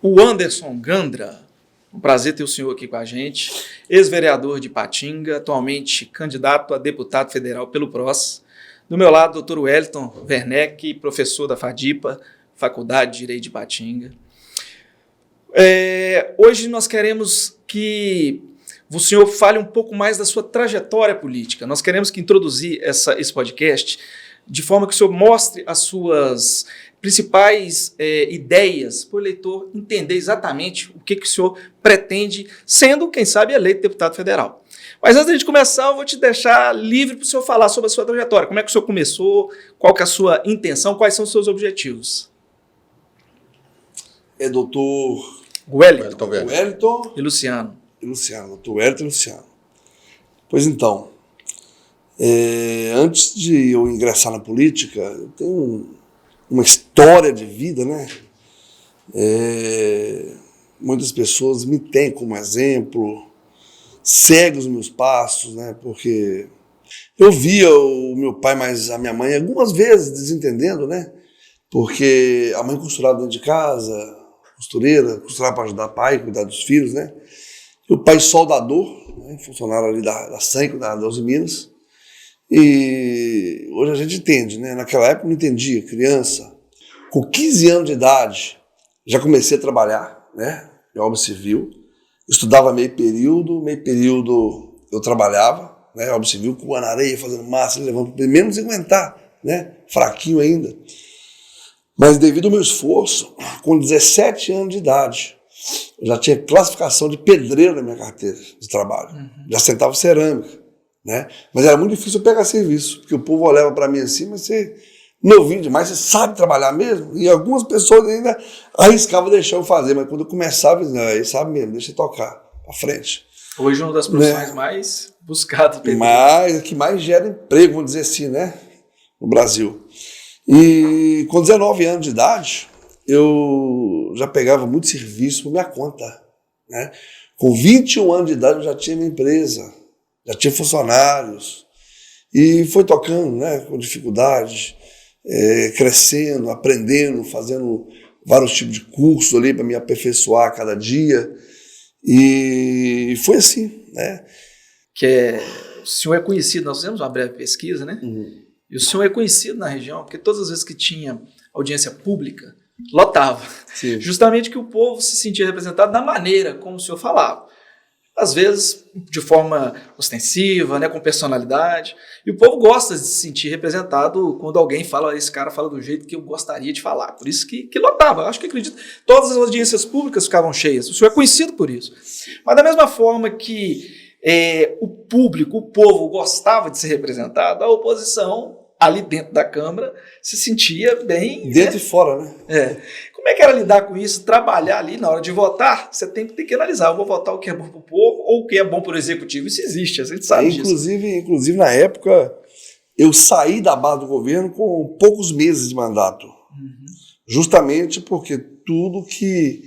o Anderson Gandra. Um prazer ter o senhor aqui com a gente, ex-vereador de Ipatinga, atualmente candidato a deputado federal pelo PROS. Do meu lado, doutor Wellington Werneck, professor da FADIPA, Faculdade de Direito de Ipatinga. Hoje nós queremos que o senhor fale um pouco mais da sua trajetória política. Nós queremos que introduzir esse podcast de forma que o senhor mostre as suas principais ideias para o eleitor entender exatamente o que o senhor pretende, sendo, quem sabe, eleito deputado federal. Mas antes de a gente começar, eu vou te deixar livre para o senhor falar sobre a sua trajetória. Como é que o senhor começou, qual que é a sua intenção, quais são os seus objetivos? Doutor Wellington e Luciano. Doutor Wellington e Luciano. Pois então, antes de eu ingressar na política, eu tenho uma história de vida, né? Muitas pessoas me têm como exemplo, seguem os meus passos, né? Porque eu via o meu pai mais a minha mãe algumas vezes desentendendo, né? Porque a mãe costurava dentro de casa, costureira, costurava para ajudar o pai, cuidar dos filhos, né? E o pai soldador, né? Funcionário ali da SANC, da Uzi Minas. E hoje a gente entende, né? Naquela época eu não entendia, criança. Com 15 anos de idade, já comecei a trabalhar, né? Em obra civil. Estudava meio período eu trabalhava, né? Obra civil, com na areia, fazendo massa, levando menos de aguentar, né? Fraquinho ainda. Mas devido ao meu esforço, com 17 anos de idade, eu já tinha classificação de pedreiro na minha carteira de trabalho. Já sentava cerâmica, né? Mas era muito difícil eu pegar serviço, porque o povo olhava para mim assim, mas você novinho demais, você sabe trabalhar mesmo? E algumas pessoas ainda arriscavam deixar eu fazer, mas quando eu começava, ele sabe mesmo, deixa eu tocar para frente. Hoje uma das profissões mais buscadas. Que mais gera emprego, vamos dizer assim, né? No Brasil. E com 19 anos de idade, eu já pegava muito serviço por minha conta, né? Com 21 anos de idade, eu já tinha minha empresa, já tinha funcionários, e foi tocando, né? Com dificuldade, crescendo, aprendendo, fazendo vários tipos de cursos ali para me aperfeiçoar a cada dia, e foi assim, né? O senhor é conhecido, nós fizemos uma breve pesquisa, né? E o senhor é conhecido na região, porque todas as vezes que tinha audiência pública, lotava. Sim. Justamente que o povo se sentia representado da maneira como o senhor falava. Às vezes, de forma ostensiva, né, com personalidade. E o povo gosta de se sentir representado quando alguém fala, esse cara fala do jeito que eu gostaria de falar. Por isso que lotava. Eu acho que acredito. Todas as audiências públicas ficavam cheias. O senhor é conhecido por isso. Mas da mesma forma que o público, o povo gostava de ser representado, a oposição, ali dentro da Câmara, se sentia bem... Dentro e fora, né? Como é que era lidar com isso? Trabalhar ali na hora de votar, você tem que analisar. Eu vou votar o que é bom para o povo ou o que é bom para o executivo. Isso existe, a gente sabe disso. Inclusive, na época, eu saí da base do governo com poucos meses de mandato. Justamente porque tudo que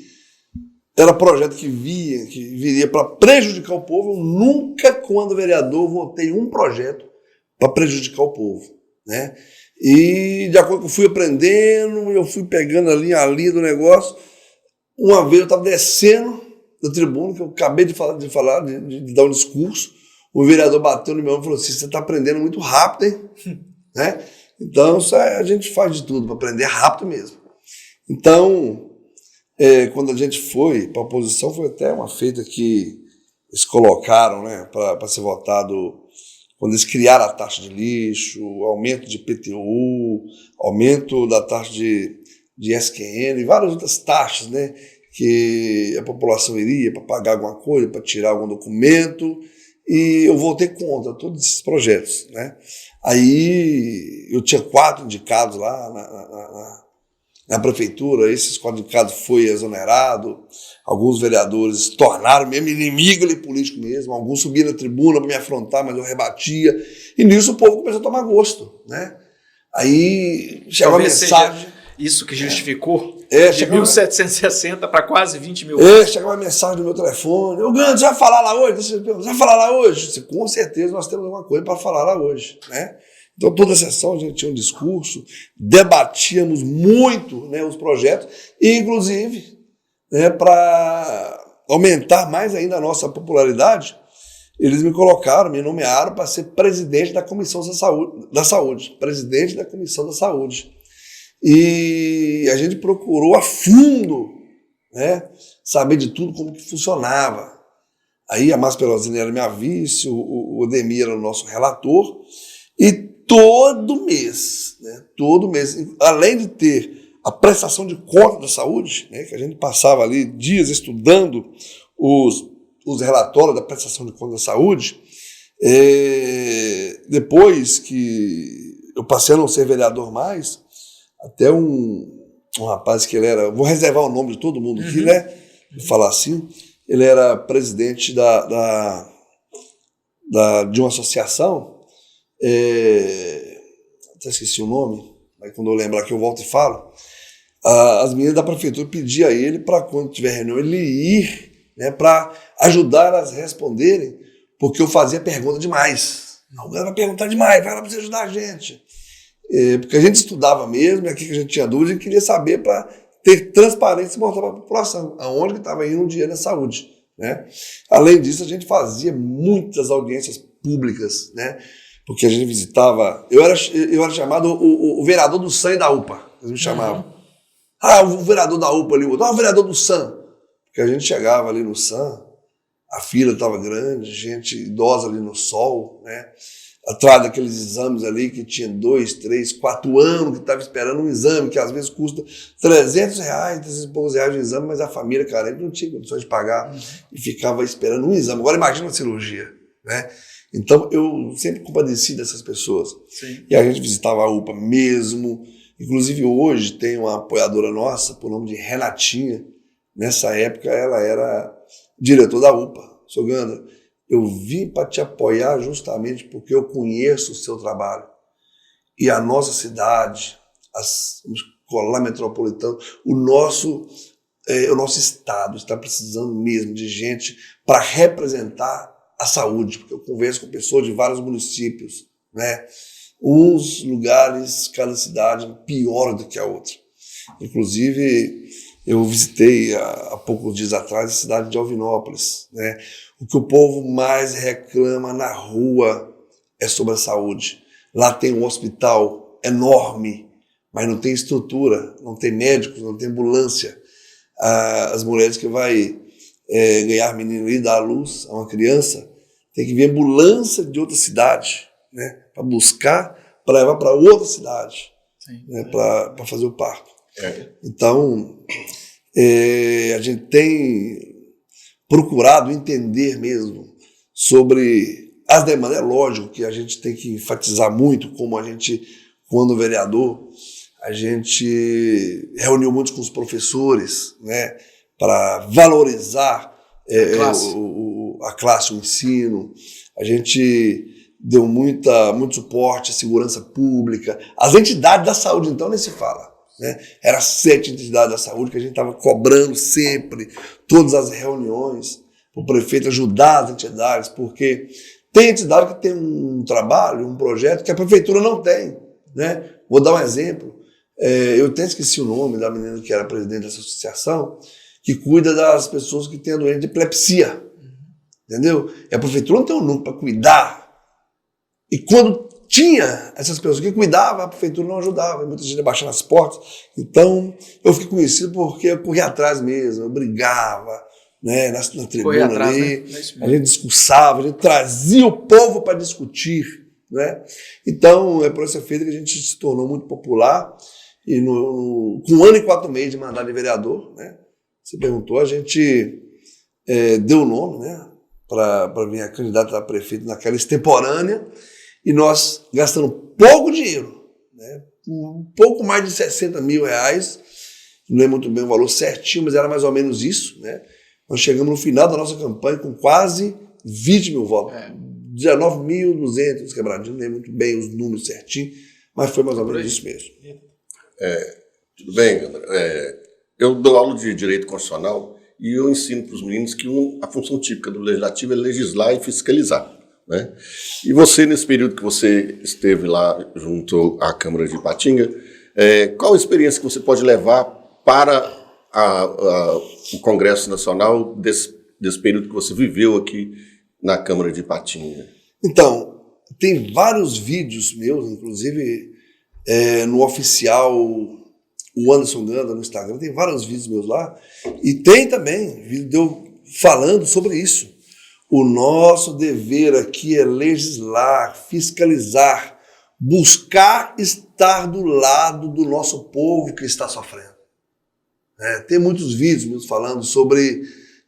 era projeto que viria para prejudicar o povo, eu nunca, quando vereador, votei um projeto para prejudicar o povo, né? E de acordo com eu fui aprendendo, eu fui pegando a linha do negócio. Uma vez eu estava descendo da tribuna, que eu acabei de dar um discurso, o vereador bateu no meu ombro e falou assim: você está aprendendo muito rápido, hein? Né? Então a gente faz de tudo para aprender rápido mesmo. Então, quando a gente foi para a oposição, foi até uma feita que eles colocaram, né, para ser votado. Quando eles criaram a taxa de lixo, aumento de IPTU, aumento da taxa de SQN, e várias outras taxas, né, que a população iria para pagar alguma coisa, para tirar algum documento, e eu votei contra todos esses projetos, né. Aí eu tinha 4 indicados lá na prefeitura, esses 4 indicados foi exonerado, alguns vereadores tornaram mesmo inimigo ali, político mesmo, alguns subiam na tribuna para me afrontar, mas eu rebatia, e nisso o povo começou a tomar gosto, né? Aí chegava a mensagem... Isso que justificou de 1.760 para quase 20 mil. Chegava uma mensagem no meu telefone: ô Gandra, você vai falar lá hoje? Você vai falar lá hoje? Disse, com certeza nós temos alguma coisa para falar lá hoje, né? Então, toda a sessão a gente tinha um discurso, debatíamos muito, né, os projetos, e inclusive, né, para aumentar mais ainda a nossa popularidade, eles me nomearam para ser presidente da Comissão da Saúde, presidente da Comissão da Saúde. E a gente procurou a fundo, né, saber de tudo, como que funcionava. Aí a Márcia Pelosini era minha vice, o Odemir era o nosso relator, e todo mês, além de ter a prestação de conta da saúde, né, que a gente passava ali dias estudando os relatórios da prestação de conta da saúde, depois que eu passei a não ser vereador mais, até um rapaz que ele era, vou reservar o nome de todo mundo aqui, né, vou falar assim, ele era presidente de uma associação, até esqueci o nome, mas quando eu lembrar que eu volto e falo, as meninas da prefeitura pediam a ele para, quando tiver reunião, ele ir, né, para ajudar elas a responderem, porque eu fazia pergunta demais. Não, ela vai perguntar demais, vai lá para você ajudar a gente. Porque a gente estudava mesmo, e aqui que a gente tinha dúvida, e queria saber para ter transparência e mostrar para a população aonde que estava indo o dinheiro da saúde, né? Além disso, a gente fazia muitas audiências públicas, né? Porque a gente visitava... Eu era chamado o vereador do SAM e da UPA, eles me chamavam. O vereador da UPA ali, o vereador do SAM. Porque a gente chegava ali no SAM, a fila estava grande, gente idosa ali no sol, né? Atrás daqueles exames ali que tinha 2, 3, 4 anos que estava esperando um exame, que às vezes custa R$300, R$300 e poucos de exame, mas a família carente não tinha condições de pagar e ficava esperando um exame. Agora imagina uma cirurgia, né? Então eu sempre compadeci dessas pessoas. Sim. E a gente visitava a UPA mesmo. Inclusive hoje tem uma apoiadora nossa, por nome de Renatinha. Nessa época ela era diretor da UPA. Sogandra, eu vim para te apoiar justamente porque eu conheço o seu trabalho. E a nossa cidade, o Colar Metropolitano, o nosso estado está precisando mesmo de gente para representar a saúde, porque eu converso com pessoas de vários municípios, né? Uns lugares, cada cidade pior do que a outra. Inclusive, eu visitei há poucos dias atrás a cidade de Alvinópolis, né? O que o povo mais reclama na rua é sobre a saúde. Lá tem um hospital enorme, mas não tem estrutura, não tem médicos, não tem ambulância. As mulheres que vai ganhar menino e dar à luz a uma criança, tem que vir ambulância de outra cidade, né? Para buscar, para levar para outra cidade, né? Para fazer o parto. Então, a gente tem procurado entender mesmo sobre as demandas. É lógico que a gente tem que enfatizar muito, como a gente, quando vereador, a gente reuniu muito com os professores, né, para valorizar a classe, o ensino. A gente deu muito suporte à segurança pública. As entidades da saúde, então, nem se fala, né? Era 7 entidades da saúde que a gente estava cobrando sempre, todas as reuniões, para o prefeito ajudar as entidades, porque tem entidade que tem um trabalho, um projeto que a prefeitura não tem, né? Vou dar um exemplo. Eu até esqueci o nome da menina que era presidente dessa associação, que cuida das pessoas que têm a doença de epilepsia. Entendeu? E a prefeitura não tem um número para cuidar. E quando tinha essas pessoas que cuidavam, a prefeitura não ajudava. Muita gente abaixando as portas. Então, eu fiquei conhecido porque eu corria atrás mesmo, eu brigava, né, na tribuna atrás, ali. né? A gente discursava, a gente trazia o povo para discutir, né? Então, é por essa feita que a gente se tornou muito popular. E com 1 ano e 4 meses de mandato de vereador, né? Você perguntou, a gente deu o nome, né, para vir a candidata a prefeito naquela extemporânea, e nós gastamos pouco dinheiro, né, um pouco mais de R$60 mil, não lembro muito bem o valor certinho, mas era mais ou menos isso, né? Nós chegamos no final da nossa campanha com quase 20 mil votos, 19.200 quebradinhos, não lembro muito bem os números certinhos, mas foi mais ou menos isso mesmo. Tudo bem, eu dou aula de Direito Constitucional e eu ensino para os meninos que a função típica do Legislativo é legislar e fiscalizar, né? E você, nesse período que você esteve lá junto à Câmara de Ipatinga, qual a experiência que você pode levar para o Congresso Nacional desse período que você viveu aqui na Câmara de Ipatinga? Então, tem vários vídeos meus, inclusive no oficial, o Anderson Ganda no Instagram, tem vários vídeos meus lá, e tem também vídeo de eu falando sobre isso. O nosso dever aqui é legislar, fiscalizar, buscar estar do lado do nosso povo que está sofrendo. Tem muitos vídeos meus falando sobre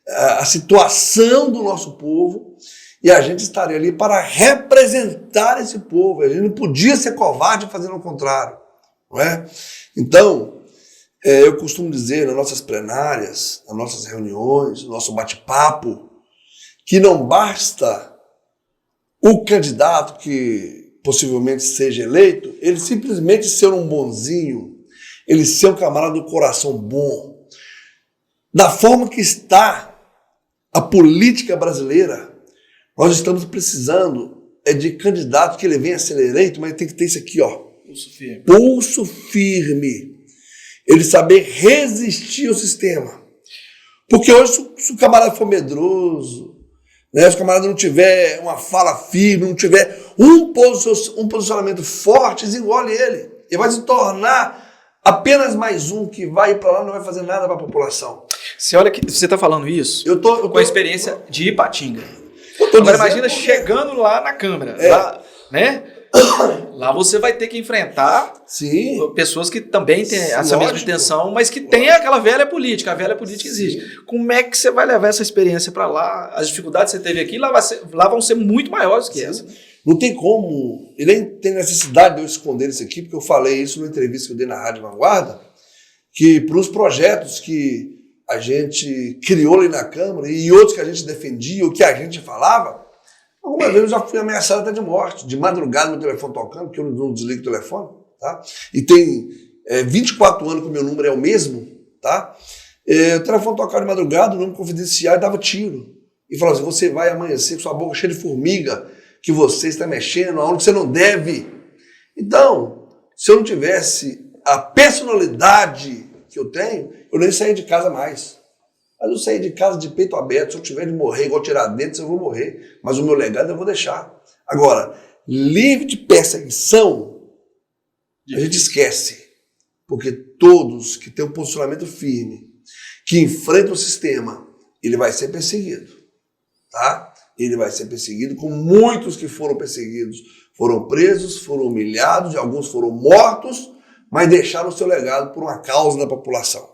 a situação do nosso povo, e a gente estaria ali para representar esse povo. A gente não podia ser covarde fazendo o contrário. Não é? Então, eu costumo dizer nas nossas plenárias, nas nossas reuniões, no nosso bate-papo, que não basta o candidato que possivelmente seja eleito, ele simplesmente ser um bonzinho, ele ser um camarada do coração bom. Da forma que está a política brasileira, nós estamos precisando de candidato que ele venha a ser eleito, mas tem que ter isso aqui, ó. Pulso firme. Pulso firme. Ele saber resistir ao sistema. Porque hoje, se o camarada for medroso, né, se o camarada não tiver uma fala firme, não tiver um posicionamento forte, desengole ele. Ele vai se tornar apenas mais um que vai ir para lá e não vai fazer nada para a população. Você olha que você está falando isso eu tô com a experiência de Ipatinga. Agora imagina chegando lá na Câmara, lá, né? Lá você vai ter que enfrentar pessoas que também têm essa mesma intenção, mas que têm aquela velha política. A velha política existe. Como é que você vai levar essa experiência para lá? As dificuldades que você teve aqui, lá vão ser muito maiores que essa. Não tem como, e nem tem necessidade de eu esconder isso aqui, porque eu falei isso numa entrevista que eu dei na Rádio Vanguarda, que para os projetos que a gente criou ali na Câmara e outros que a gente defendia, o que a gente falava, algumas vezes eu já fui ameaçado até de morte, de madrugada meu telefone tocando, porque eu não desligo o telefone, tá? E tem 24 anos que o meu número é o mesmo, tá? O telefone tocava de madrugada, o número confidencial, e dava tiro. E falava assim, você vai amanhecer com sua boca cheia de formiga, que você está mexendo, aonde você não deve. Então, se eu não tivesse a personalidade que eu tenho, eu nem saía de casa mais. Mas eu saí de casa de peito aberto. Se eu tiver de morrer igual Tiradentes, eu vou morrer. Mas o meu legado eu vou deixar. Agora, livre de perseguição, a gente esquece. Porque todos que têm um posicionamento firme, que enfrentam o sistema, ele vai ser perseguido. Tá? Ele vai ser perseguido, como muitos que foram perseguidos. Foram presos, foram humilhados, e alguns foram mortos, mas deixaram o seu legado por uma causa da população.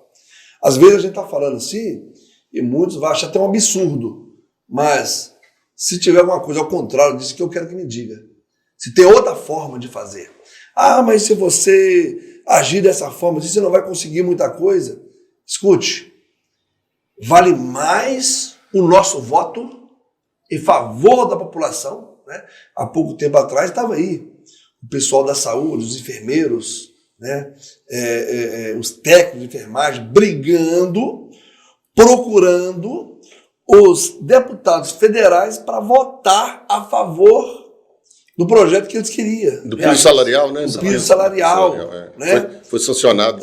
Às vezes a gente está falando assim, e muitos vão achar até um absurdo, mas se tiver alguma coisa ao contrário disso, que eu quero que me diga. Se tem outra forma de fazer. Ah, mas se você agir dessa forma, você não vai conseguir muita coisa. Escute, vale mais o nosso voto em favor da população, né? Há pouco tempo atrás estava aí o pessoal da saúde, os enfermeiros, né? Os técnicos de enfermagem brigando, procurando os deputados federais para votar a favor do projeto que eles queriam. Do piso salarial, né? Do piso salarial. Né? Foi sancionado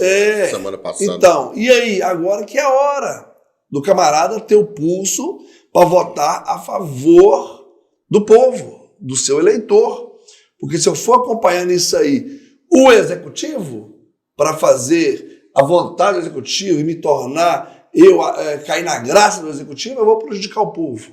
semana passada. Então, e aí? Agora que é a hora do camarada ter o pulso para votar a favor do povo, do seu eleitor. Porque se eu for acompanhando isso aí, o executivo, para fazer a vontade do executivo e me tornar, cair na graça do executivo, eu vou prejudicar o povo.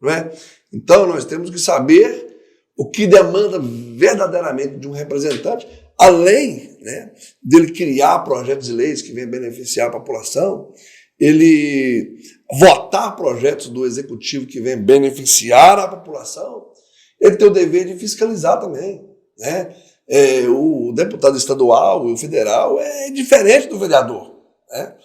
Não é? Então, nós temos que saber o que demanda verdadeiramente de um representante, além, né, dele criar projetos de leis que venham beneficiar a população, ele votar projetos do executivo que venham beneficiar a população, ele tem o dever de fiscalizar também, né? O deputado estadual e o federal é diferente do vereador, né?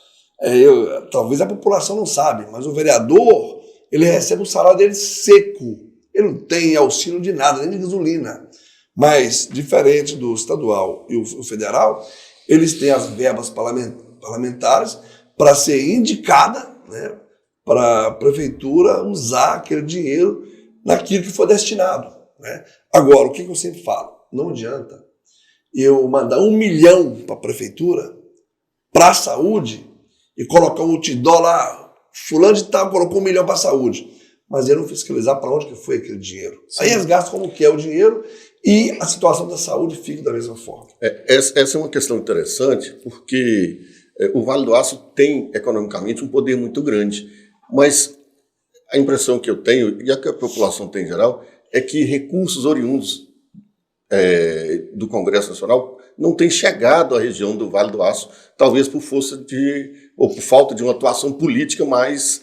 Talvez a população não sabe, mas o vereador, ele recebe o salário dele seco. Ele não tem auxílio de nada, nem de gasolina. Mas, diferente do estadual e o federal, eles têm as verbas parlamentares para ser indicada, né, para a prefeitura usar aquele dinheiro naquilo que for destinado. Né? Agora, o que eu sempre falo? Não adianta eu mandar 1 milhão para a prefeitura, para a saúde, e colocar um outdoor lá, fulano de tal colocou 1 milhão para a saúde, mas ele não fiscalizar para onde que foi aquele dinheiro. Sim. Aí eles gastam como quer o dinheiro e a situação da saúde fica da mesma forma. Essa é uma questão interessante, porque o Vale do Aço tem, economicamente, um poder muito grande, mas a impressão que eu tenho, e a que a população tem em geral, é que recursos oriundos do Congresso Nacional não têm chegado à região do Vale do Aço, talvez por força ou por falta de uma atuação política mais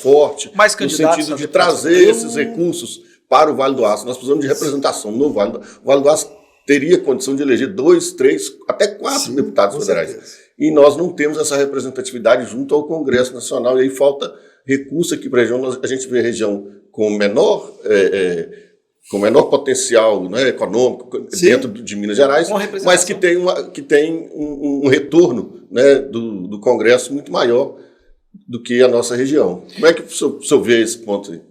forte, no sentido de trazer esses recursos para o Vale do Aço. Nós precisamos de representação no Vale do Aço. O Vale do Aço teria condição de eleger 2, 3, até 4 deputados federais. Certeza. E nós não temos essa representatividade junto ao Congresso Nacional, e aí falta recurso aqui para a região. A gente vê a região com menor potencial, né, econômico, sim, dentro de Minas Gerais, mas que tem um retorno, né, do Congresso muito maior do que a nossa região. Como é que o senhor vê esse ponto aí?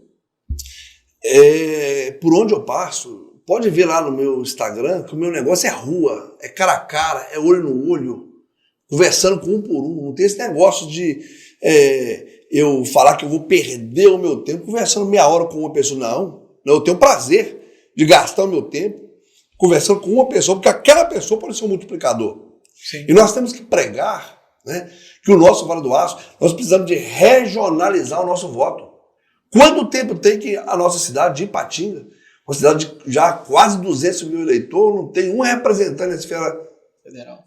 Por onde eu passo, pode ver lá no meu Instagram que o meu negócio é rua, é cara a cara, é olho no olho, conversando com um por um. Não tem esse negócio de eu falar que eu vou perder o meu tempo conversando meia hora com uma pessoa. Não, eu tenho prazer de gastar o meu tempo conversando com uma pessoa, porque aquela pessoa pode ser um multiplicador. Sim. E nós temos que pregar, né, que o nosso Vale do Aço, nós precisamos de regionalizar o nosso voto. Quanto tempo tem que a nossa cidade de Ipatinga, uma cidade de já quase 200 mil eleitores, não tem um representante na esfera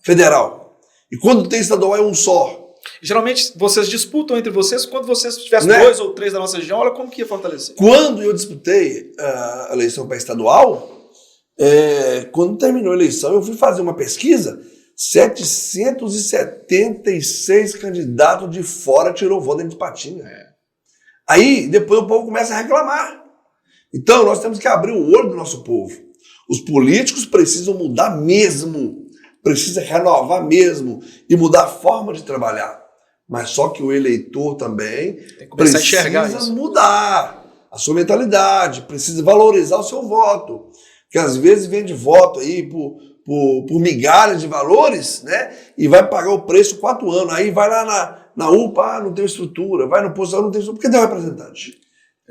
federal. E quando tem estadual é um só. Geralmente vocês disputam entre vocês, quando vocês tivessem 2 ou 3 da nossa região, olha como que ia fortalecer. Quando eu disputei a eleição para estadual, quando terminou a eleição, eu fui fazer uma pesquisa, 776 candidatos de fora tirou voto dentro de Ipatinga. Aí, depois o povo começa a reclamar. Então, nós temos que abrir o olho do nosso povo. Os políticos precisam mudar mesmo, precisa renovar mesmo e mudar a forma de trabalhar. Mas só que o eleitor também precisa mudar a sua mentalidade, precisa valorizar o seu voto. Porque às vezes vende voto aí por migalhas de valores, né? E vai pagar o preço 4 anos. Aí vai lá na UPA, não tem estrutura, vai no posto, não tem estrutura. Cadê o representante?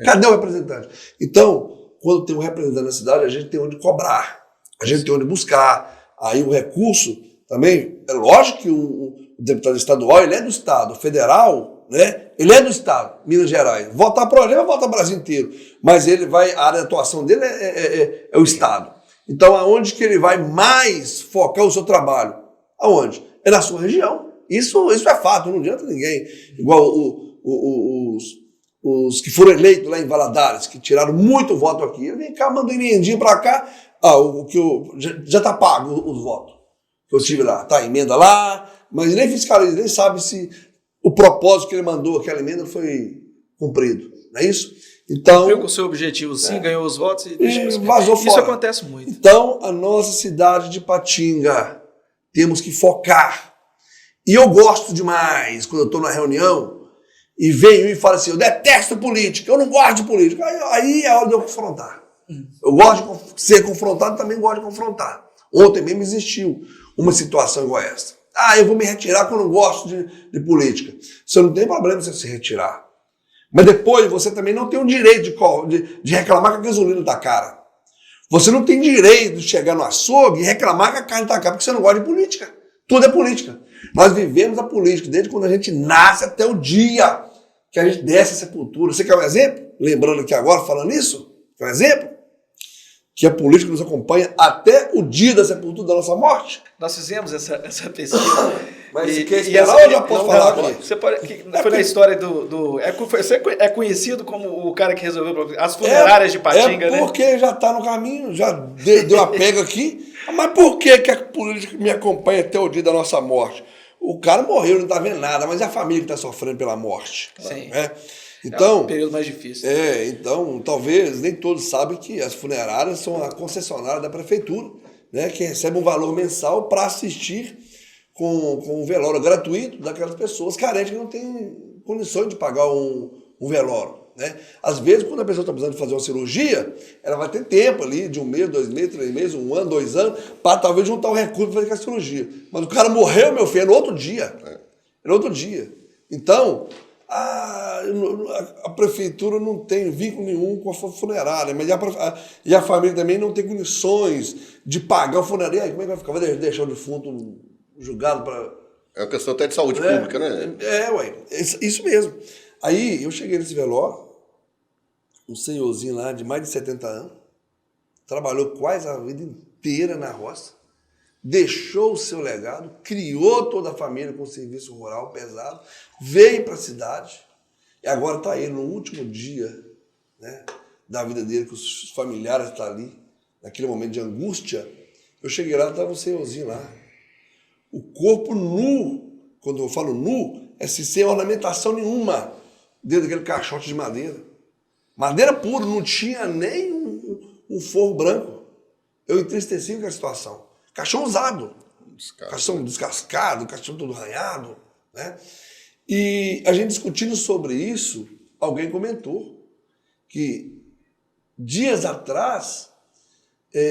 Cadê o representante? Então, quando tem um representante na cidade, a gente tem onde cobrar, a gente tem onde buscar. Aí o recurso também, é lógico que o deputado estadual, ele é do Estado, federal, né? Ele é do Estado, Minas Gerais. Votar para ele vai votar o Brasil inteiro. Mas a área de atuação dele é o Estado. Então, aonde que ele vai mais focar o seu trabalho? Aonde? É na sua região. Isso é fato, não adianta ninguém. Igual os que foram eleitos lá em Valadares, que tiraram muito voto aqui, ele vem cá, manda emendinha para cá, já está pago os votos que eu tive lá, tá, emenda lá, mas nem fiscaliza, nem sabe se o propósito que ele mandou, aquela emenda, foi cumprido, não é isso? Então, cumpriu com o seu objetivo, sim, ganhou os votos e vazou fora. Isso acontece muito. Então, a nossa cidade de Ipatinga, temos que focar. E eu gosto demais, quando eu estou na reunião, e venho e falo assim, eu detesto política, eu não gosto de política. Aí é a hora de eu confrontar. Eu gosto de ser confrontado, também gosto de confrontar. Ontem mesmo existiu uma situação igual essa. Eu vou me retirar porque eu não gosto de política. Você não tem problema você se retirar. Mas depois você também não tem o direito de reclamar que a gasolina está cara. Você não tem direito de chegar no açougue e reclamar que a carne está cara, porque você não gosta de política. Tudo é política. Nós vivemos a política desde quando a gente nasce até o dia que a gente desce a sepultura. Você quer um exemplo? Lembrando aqui agora, falando isso, quer um exemplo? Que a política nos acompanha até o dia da sepultura da nossa morte. Nós fizemos essa pesquisa. Mas se quer esperar, eu já posso falar aqui. Foi na história você é conhecido como o cara que resolveu as funerárias de Ipatinga, né? Porque já está no caminho, já deu a pega aqui. Mas por que a política me acompanha até o dia da nossa morte? O cara morreu, não está vendo nada, mas é a família que está sofrendo pela morte. Sim. Né? Então, é um período mais difícil. Então, talvez nem todos sabem que as funerárias são a concessionária da prefeitura, né, que recebe um valor mensal para assistir com um velório gratuito daquelas pessoas carentes que não têm condições de pagar um velório. né? Às vezes, quando a pessoa está precisando de fazer uma cirurgia, ela vai ter tempo ali, de 1 mês, 2 meses, 3 meses, 1 ano, 2 anos, para talvez juntar o recurso para fazer a cirurgia. Mas o cara morreu, meu filho, é no outro dia. É no outro dia. Então, a prefeitura não tem vínculo nenhum com a funerária, mas e a família também não tem condições de pagar o funerário. E aí, como é que vai ficar? Vai deixar o defunto julgado para... É uma questão até de saúde pública, né? Ué, isso mesmo. Aí eu cheguei nesse velório, um senhorzinho lá de mais de 70 anos, trabalhou quase a vida inteira na roça, deixou o seu legado, criou toda a família com serviço rural pesado, veio para a cidade e agora está aí no último dia, né, da vida dele, que os familiares estão ali, naquele momento de angústia. Eu cheguei lá, estava um senhorzinho lá, o corpo nu, quando eu falo nu, é sem ornamentação nenhuma, dentro daquele caixote de madeira. Madeira pura, não tinha nem um forro branco. Eu entristeci com a situação. Caixão usado, caixão descascado, caixão todo arranhado, né? E a gente discutindo sobre isso, alguém comentou que dias atrás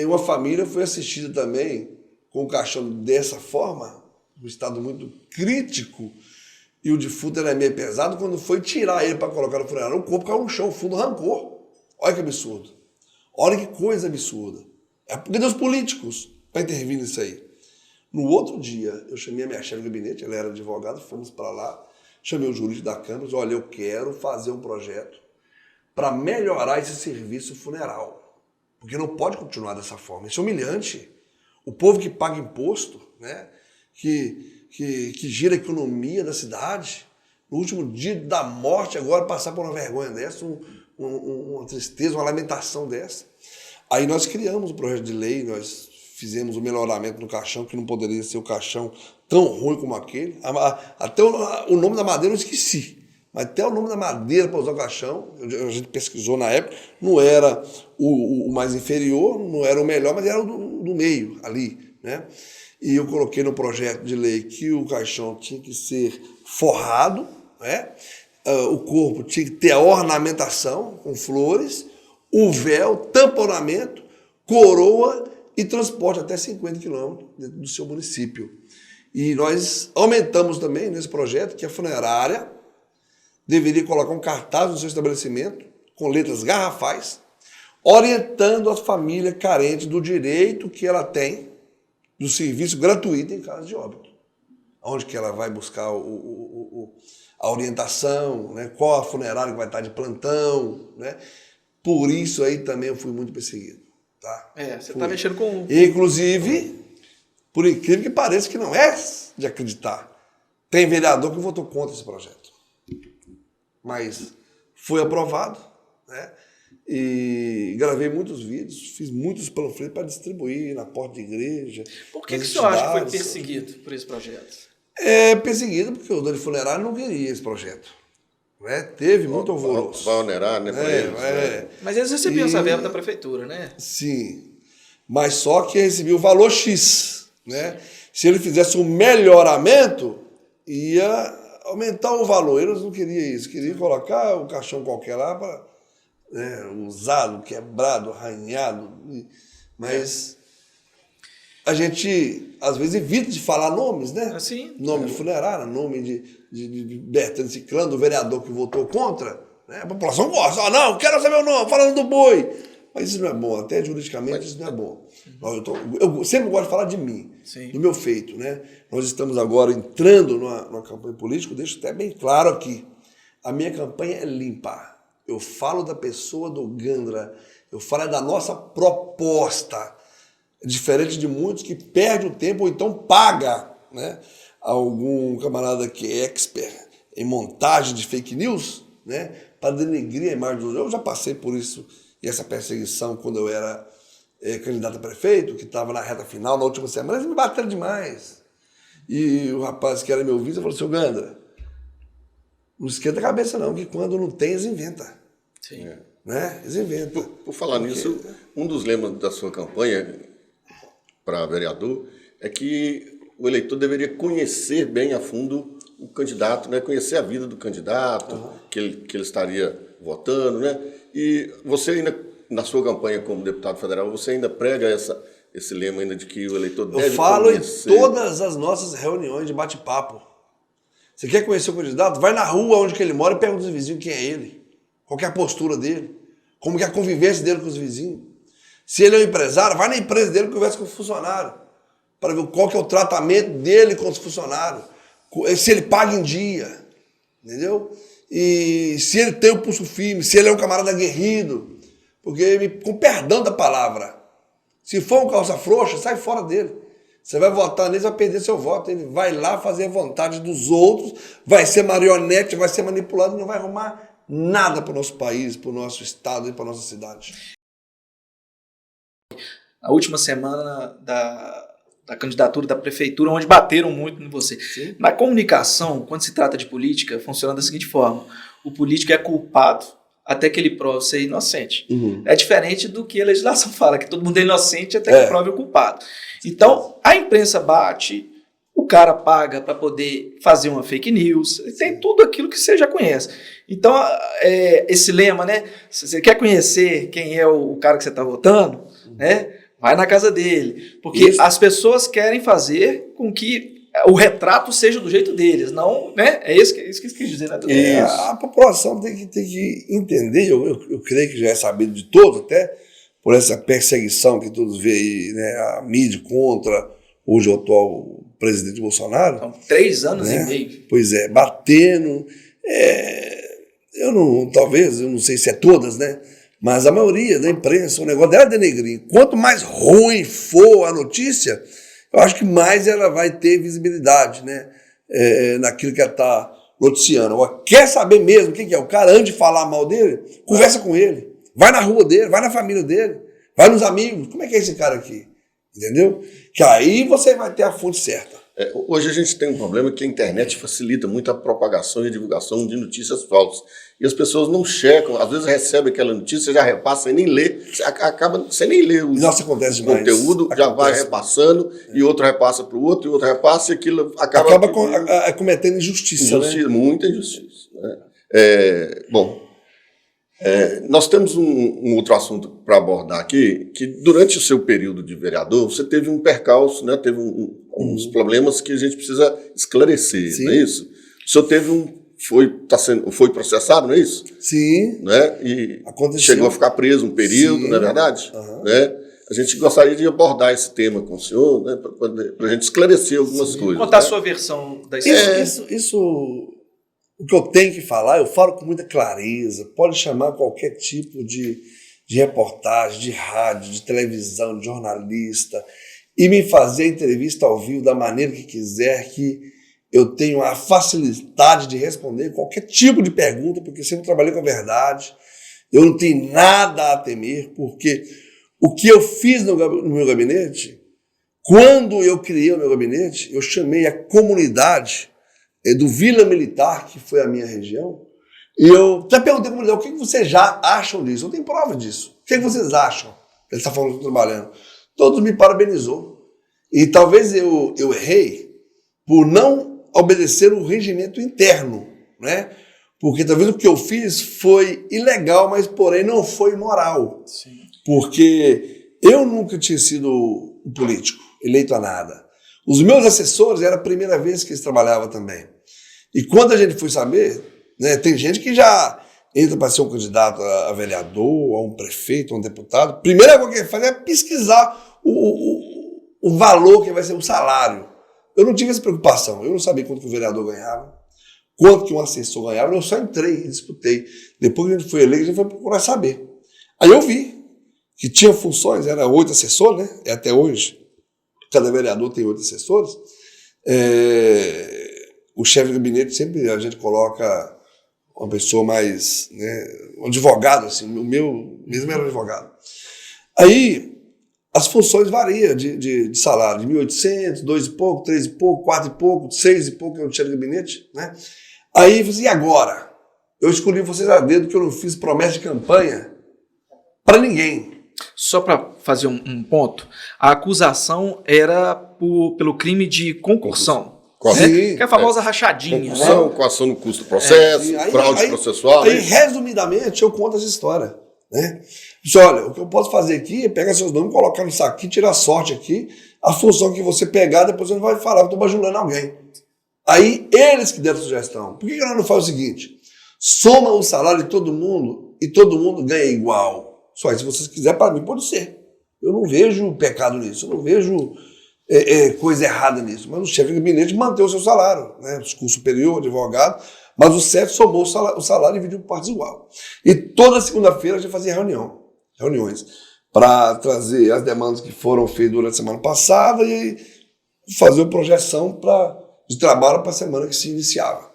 uma família foi assistida também com o caixão dessa forma, um estado muito crítico, e o defunto era meio pesado. Quando foi tirar ele para colocar no funerário, o corpo caiu no chão, o fundo arrancou. Olha que absurdo. Olha que coisa absurda. É porque Deus políticos para intervir nisso aí. No outro dia, eu chamei a minha chefe de gabinete, ela era advogada, fomos para lá, chamei o jurídico da Câmara, disse, olha, eu quero fazer um projeto para melhorar esse serviço funeral, porque não pode continuar dessa forma, isso é humilhante. O povo que paga imposto, né, que gira a economia da cidade, no último dia da morte, agora passar por uma vergonha dessa, uma tristeza, uma lamentação dessa. Aí nós criamos um projeto de lei, nós fizemos um melhoramento no caixão, que não poderia ser o caixão tão ruim como aquele. Até o nome da madeira eu esqueci, mas até o nome da madeira para usar o caixão, a gente pesquisou na época, não era o mais inferior, não era o melhor, mas era o do meio ali, né? E eu coloquei no projeto de lei que o caixão tinha que ser forrado, né? O corpo tinha que ter a ornamentação com flores, o véu, tamponamento, coroa e transporte até 50 quilômetros dentro do seu município. E nós aumentamos também nesse projeto que a funerária deveria colocar um cartaz no seu estabelecimento com letras garrafais, orientando a família carente do direito que ela tem do serviço gratuito em caso de óbito. Onde que ela vai buscar a orientação, né? Qual a funerária que vai estar de plantão, né? Por isso aí também eu fui muito perseguido. Tá? Você está mexendo com... Inclusive, por incrível que pareça, que não é de acreditar, tem vereador que votou contra esse projeto. Mas foi aprovado, né? E gravei muitos vídeos, fiz muitos panfletos para distribuir na porta de igreja. Por que o senhor acha que foi perseguido por esse projeto? Perseguido porque o dono de funerário não queria esse projeto. Né? Teve muito alvoroço. Vai onerar, né? Né? Mas eles recebiam essa verba da prefeitura, né? Sim. Mas só que recebia o valor X. Né? Se ele fizesse um melhoramento, ia aumentar o valor. Eles não queriam isso. Queriam colocar o caixão qualquer lá para... usado, quebrado, arranhado, mas a gente às vezes evita de falar nomes, né? Assim, nome de funerária, nome de Bertano Ciclano, do vereador que votou contra, né? A população gosta, não, quero saber o nome, falando do boi, mas isso não é bom, até juridicamente isso não é bom. Eu sempre gosto de falar de mim, sim, do meu feito, né? Nós estamos agora entrando numa campanha política, eu deixo até bem claro aqui, a minha campanha é limpa. Eu falo da pessoa do Gandra, eu falo da nossa proposta, diferente de muitos que perdem o tempo ou então paga, né, algum camarada que é expert em montagem de fake news, né, para denegrir a imagem dos... Eu já passei por isso e essa perseguição quando eu era candidato a prefeito, que estava na reta final, na última semana, eles me bateram demais. E o rapaz que era meu vice falou, seu Gandra, não esquenta a cabeça não, que quando não tem, eles inventam. Sim. Né? Eles inventam. Por falar nisso, um dos lemas da sua campanha para vereador é que o eleitor deveria conhecer bem a fundo o candidato, né? Conhecer a vida do candidato, que ele estaria votando, né? E você ainda, na sua campanha como deputado federal, você ainda prega esse lema ainda de que o eleitor deve Eu falo conhecer. em todas as nossas reuniões de bate-papo. Você quer conhecer o candidato? Vai na rua onde que ele mora e pergunta aos vizinhos quem é ele. Qual que é a postura dele. Como que é a convivência dele com os vizinhos. Se ele é um empresário, vai na empresa dele e conversa com o funcionário. Para ver qual que é o tratamento dele com os funcionários. Se ele paga em dia. Entendeu? E se ele tem o pulso firme, se ele é um camarada aguerrido. Porque, com perdão da palavra, se for um calça frouxa, sai fora dele. Você vai votar nele, vai perder seu voto. Ele vai lá fazer a vontade dos outros, vai ser marionete, vai ser manipulado, não vai arrumar nada para o nosso país, para o nosso estado e para a nossa cidade. A última semana da candidatura da prefeitura, onde bateram muito em você. Sim. Na comunicação, quando se trata de política, funciona da seguinte forma: o político é culpado até que ele prove ser inocente. É diferente do que a legislação fala, que todo mundo é inocente até que prove o culpado. Então, a imprensa bate, o cara paga para poder fazer uma fake news, tem tudo aquilo que você já conhece. Então, esse lema, né? Se você quer conhecer quem é o cara que você está votando, né? Vai na casa dele. Porque as pessoas querem fazer com que o retrato seja do jeito deles, não, né? É isso que eu quis dizer, né? A população tem que entender, eu creio que já é sabido de todos, até por essa perseguição que todos veem aí, né? A mídia contra hoje o atual presidente Bolsonaro. Então, 3 anos né? e meio. Pois é, batendo. Eu não sei se é todas, né? Mas a maioria da imprensa, o negócio dela é denegrir. Quanto mais ruim for a notícia, eu acho que mais ela vai ter visibilidade, né? Naquilo que ela está noticiando. Agora, quer saber mesmo quem que é o cara, antes de falar mal dele, conversa com ele. Vai na rua dele, vai na família dele, vai nos amigos. Como é que é esse cara aqui? Entendeu? Que aí você vai ter a fonte certa. Hoje a gente tem um problema que a internet facilita muito a propagação e a divulgação de notícias falsas. E as pessoas não checam, às vezes recebem aquela notícia, já repassa e nem lê, acaba sem nem ler o conteúdo, já vai repassando, e outro repassa para o outro, e outro repassa, e aquilo acaba cometendo injustiça, né? Muita injustiça. Né? Nós temos um outro assunto para abordar aqui, que durante o seu período de vereador, você teve um percalço, né? Teve uns problemas que a gente precisa esclarecer, Sim. Não é isso? O senhor teve foi processado, não é isso? Sim. Né? E aconteceu. Chegou a ficar preso um período, Sim. Não é verdade? Né? A gente gostaria de abordar esse tema com o senhor, né? Para a gente esclarecer algumas coisas. Contar né? a sua versão da história. Isso, o que eu tenho que falar, eu falo com muita clareza. Pode chamar qualquer tipo de reportagem, de rádio, de televisão, de jornalista, e me fazer entrevista ao vivo da maneira que quiser, que eu tenho a facilidade de responder qualquer tipo de pergunta, porque sempre trabalhei com a verdade. Eu não tenho nada a temer, porque o que eu fiz no meu gabinete, quando eu criei o meu gabinete, eu chamei a comunidade do Vila Militar, que foi a minha região, e eu até perguntei para a comunidade, o que vocês já acham disso? Eu tenho prova disso. O que vocês acham? Ele está falando que eu estou trabalhando. Todos me parabenizou. E talvez eu errei por não obedecer o regimento interno, né? Porque talvez o que eu fiz foi ilegal, mas porém não foi imoral. Sim. Porque eu nunca tinha sido um político, eleito a nada. Os meus assessores, era a primeira vez que eles trabalhavam também. E quando a gente foi saber, né, tem gente que já entra para ser um candidato a vereador, a um prefeito, a um deputado. A primeira coisa que ele faz é pesquisar o valor que vai ser o salário. Eu não tive essa preocupação. Eu não sabia quanto que o vereador ganhava, quanto que um assessor ganhava. Eu só entrei e disputei. Depois que a gente foi eleito, a gente foi procurar saber. Aí eu vi que tinha funções, era 8 assessores, né? Até hoje, cada vereador tem 8 assessores. O chefe de gabinete sempre a gente coloca uma pessoa mais, né, um advogado, assim, o meu mesmo era advogado. Aí as funções variam de salário, de 1.800, 2 e pouco, 3 e pouco, 4 e pouco, 6 e pouco, que é o chefe de gabinete, né? Aí eu falei assim, e agora? Eu escolhi vocês a dedo, que eu não fiz promessa de campanha para ninguém. Só para fazer um ponto, a acusação era pelo crime de concussão. Que é a famosa rachadinha. Concussão, coação no custo do processo, fraude processual. Aí, resumidamente, eu conto essa história. Né? Disse, olha, o que eu posso fazer aqui é pegar seus nomes, colocar no saquinho, tirar sorte aqui. A função que você pegar, depois você não vai falar que eu estou bajulando alguém. Aí, eles que deram sugestão. Por que nós não faz o seguinte? Soma o salário de todo mundo e todo mundo ganha igual. Só que se vocês quiserem, para mim pode ser. Eu não vejo pecado nisso, eu não vejo coisa errada nisso. Mas o chefe de gabinete manteve o seu salário, né? Curso superior, advogado, mas o chefe somou o salário e dividiu por partes igual. E toda segunda-feira a gente fazia reuniões, para trazer as demandas que foram feitas durante a semana passada e fazer uma projeção de trabalho para a semana que se iniciava.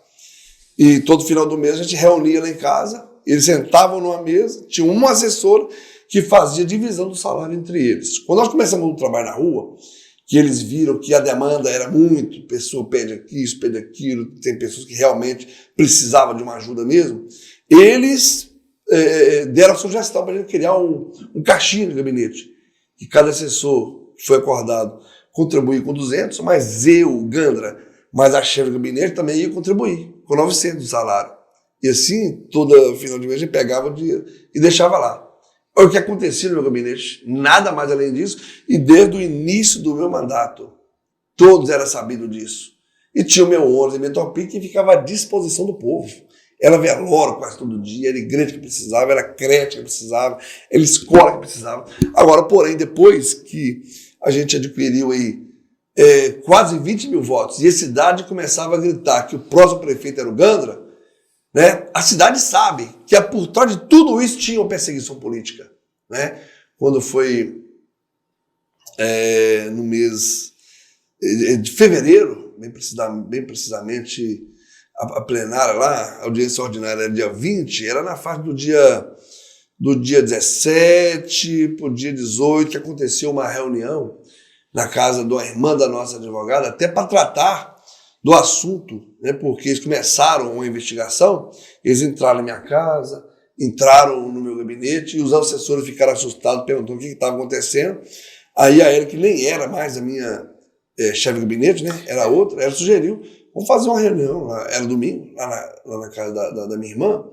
E todo final do mês a gente reunia lá em casa, eles sentavam numa mesa, tinha um assessor que fazia divisão do salário entre eles. Quando nós começamos o trabalho na rua, que eles viram que a demanda era muito, pessoa pede aqui, isso pede aquilo, tem pessoas que realmente precisavam de uma ajuda mesmo, eles deram a sugestão para a gente criar um caixinha no gabinete, que cada assessor que foi acordado contribuir com 200, mas eu, Gandra, mas a chefe do gabinete também ia contribuir com 900 do salário. E assim, todo final de mês a gente pegava o dinheiro e deixava lá. O que acontecia no meu gabinete, nada mais além disso, e desde o início do meu mandato, todos eram sabidos disso. E tinha o meu ônibus e minha Topi que ficava à disposição do povo. Era velório quase todo dia, era igreja que precisava, era creche que precisava, era escola que precisava. Agora, porém, depois que a gente adquiriu aí quase 20 mil votos e a cidade começava a gritar que o próximo prefeito era o Gandra, né? A cidade sabe que por trás de tudo isso tinha uma perseguição política. Né? Quando foi no mês de fevereiro, bem precisamente, a plenária lá, a audiência ordinária era dia 20, era na fase do dia 17 para o dia 18, que aconteceu uma reunião na casa de uma irmã da nossa advogada, até para tratar do assunto, né, porque eles começaram uma investigação, eles entraram na minha casa, entraram no meu gabinete e os assessores ficaram assustados, perguntando o que estava acontecendo. Aí a Érica, que nem era mais a minha chefe de gabinete, né, era outra, ela sugeriu, vamos fazer uma reunião, era domingo, lá na casa da minha irmã,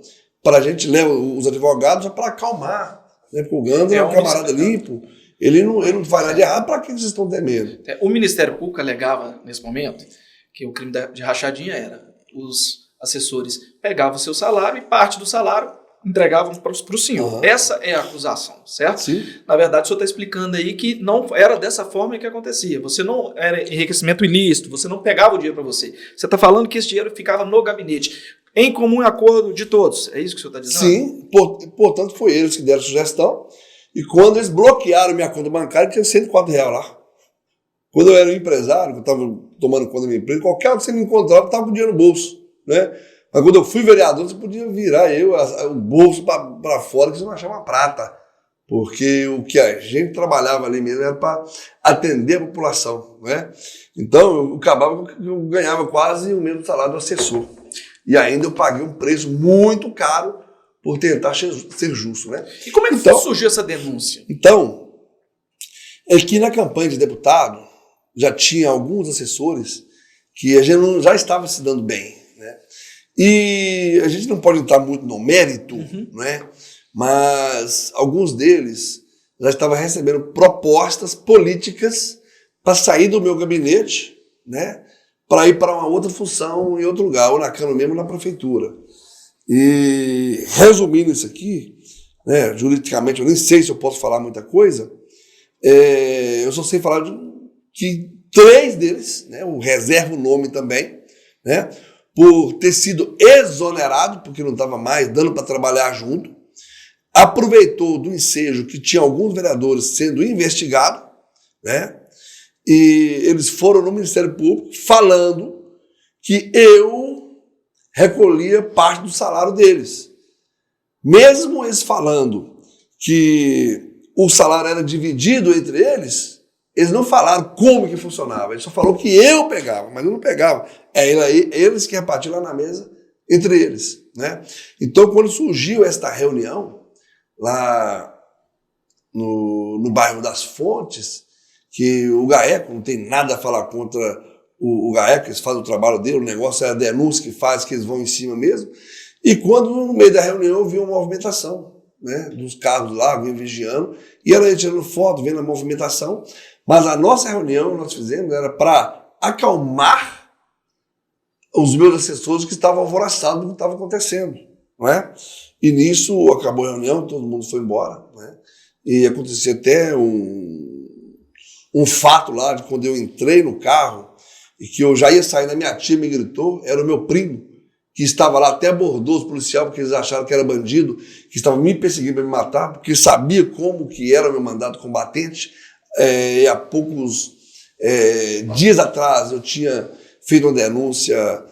para a gente levar os advogados para acalmar, né, porque o Gandra é um camarada limpo, ele não faz nada de errado, para que vocês estão temendo? O Ministério Público alegava, nesse momento, que o crime de rachadinha era os assessores pegavam o seu salário e parte do salário entregavam para o senhor. Uhum. Essa é a acusação, certo? Sim. Na verdade, o senhor está explicando aí que não era dessa forma que acontecia. Você não era enriquecimento ilícito, você não pegava o dinheiro para você. Você está falando que esse dinheiro ficava no gabinete, em comum acordo de todos. É isso que o senhor está dizendo? Sim, portanto foi eles que deram a sugestão. E quando eles bloquearam minha conta bancária, tinha R$104 lá. Quando eu era um empresário, eu estava tomando conta da minha empresa, qualquer hora que você me encontrava, estava com dinheiro no bolso. Né? Mas quando eu fui vereador, você podia virar o bolso para fora, que você não achava uma prata. Porque o que a gente trabalhava ali mesmo era para atender a população. Né? Então, eu ganhava quase o mesmo salário do assessor. E ainda eu paguei um preço muito caro por tentar ser justo. Né? E como é que surgiu essa denúncia? Então, é que na campanha de deputado, já tinha alguns assessores que a gente já estava se dando bem. Né? E a gente não pode entrar muito no mérito, né? Mas alguns deles já estavam recebendo propostas políticas para sair do meu gabinete, né? Para ir para uma outra função em outro lugar, ou na Câmara mesmo, ou na Prefeitura. E resumindo isso aqui, né, juridicamente, eu nem sei se eu posso falar muita coisa, eu só sei falar que 3 deles, né, eu reservo o nome também, né, por ter sido exonerado, porque não estava mais dando para trabalhar junto, aproveitou do ensejo que tinha alguns vereadores sendo investigados, né, e eles foram no Ministério Público falando que eu recolhia parte do salário deles. Mesmo eles falando que o salário era dividido entre eles, eles não falaram como que funcionava, eles só falaram que eu pegava, mas eu não pegava. Eles que repartiam lá na mesa entre eles. Né? Então, quando surgiu esta reunião, lá no bairro das Fontes, que o GAECO não tem nada a falar contra o GAECO, eles fazem o trabalho dele, o negócio é a denúncia que faz, que eles vão em cima mesmo. E quando, no meio da reunião, eu vi uma movimentação, né, dos carros lá, vinha vigiando, e ela ia tirando foto, vendo a movimentação, mas a nossa reunião, nós fizemos, era para acalmar os meus assessores que estavam alvoroçados do que estava acontecendo, não é? E nisso acabou a reunião, todo mundo foi embora, né? E aconteceu até um fato lá de quando eu entrei no carro e que eu já ia sair, da minha tia me gritou, era o meu primo, que estava lá, até abordou os policiais porque eles acharam que era bandido, que estavam me perseguindo para me matar, porque sabia como que era o meu mandato combatente. E há poucos dias atrás eu tinha feito uma denúncia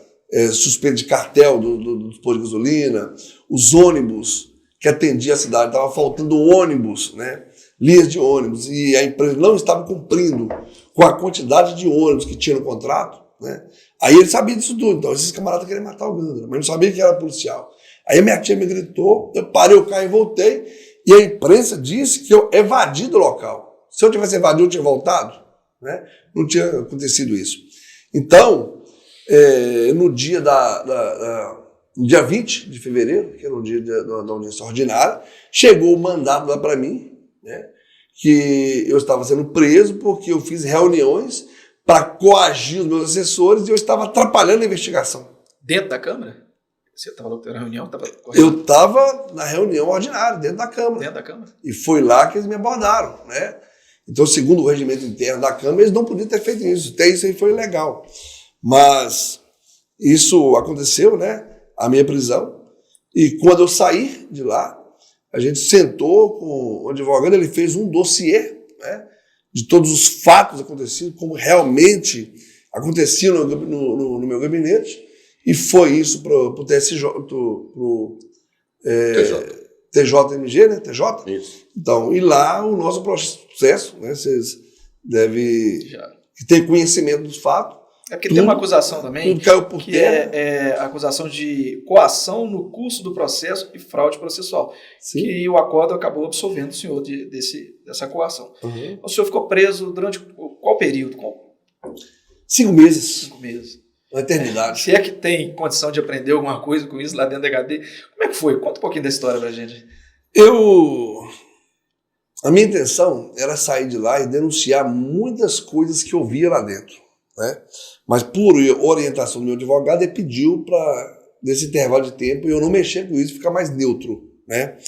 suspeita de cartel dos postos de gasolina, os ônibus que atendia a cidade, estava faltando ônibus, né? Linhas de ônibus, e a empresa não estava cumprindo com a quantidade de ônibus que tinha no contrato, né? Aí ele sabia disso tudo, então esses camaradas queriam matar o Gandra, mas não sabia que era policial. Aí a minha tia me gritou, eu parei o carro e voltei, e a imprensa disse que eu evadi do local. Se eu tivesse evadido, eu tinha voltado, né? Não tinha acontecido isso. Então, no dia no dia 20 de fevereiro, que era o dia da audiência ordinária, chegou o mandato lá para mim, né, que eu estava sendo preso porque eu fiz reuniões para coagir os meus assessores e eu estava atrapalhando a investigação. Dentro da Câmara? Você estava na reunião? Eu estava na reunião ordinária, dentro da Câmara. Dentro da Câmara? E foi lá que eles me abordaram, né? Então, segundo o regimento interno da Câmara, eles não podiam ter feito isso. Até isso aí foi ilegal. Mas isso aconteceu, né? A minha prisão. E quando eu saí de lá, a gente sentou com o advogado, ele fez um dossiê, né, de todos os fatos acontecidos, como realmente aconteciam no meu gabinete, e foi isso para o TSJ, TJMG, né? TJ? Isso. Então, e lá o nosso processo, né? Vocês devem ter conhecimento dos fatos. É porque tem uma acusação também, tudo caiu por que terra. é a acusação de coação no curso do processo e fraude processual. Sim. Que o acordo acabou absolvendo o senhor dessa coação. Uhum. O senhor ficou preso durante qual período? 5 meses. 5 meses. Uma eternidade. Se é que tem condição de aprender alguma coisa com isso lá dentro da HD, como é que foi? Conta um pouquinho da história pra gente. A minha intenção era sair de lá e denunciar muitas coisas que eu via lá dentro, né? Mas por orientação do meu advogado, ele pediu para, nesse intervalo de tempo, eu não mexer com isso, ficar mais neutro, né?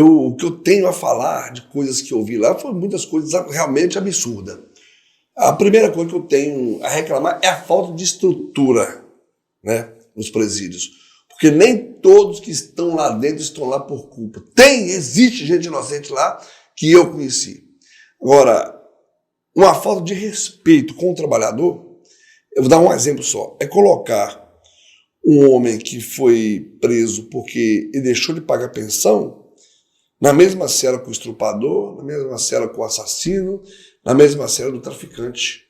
O que eu tenho a falar de coisas que eu vi lá foram muitas coisas realmente absurdas. A primeira coisa que eu tenho a reclamar é a falta de estrutura, né, nos presídios. Porque nem todos que estão lá dentro estão lá por culpa. Existe gente inocente lá que eu conheci. Agora, uma falta de respeito com o trabalhador, eu vou dar um exemplo só, é colocar um homem que foi preso porque ele deixou de pagar pensão na mesma cela com o estuprador, na mesma cela com o assassino, na mesma cela do traficante,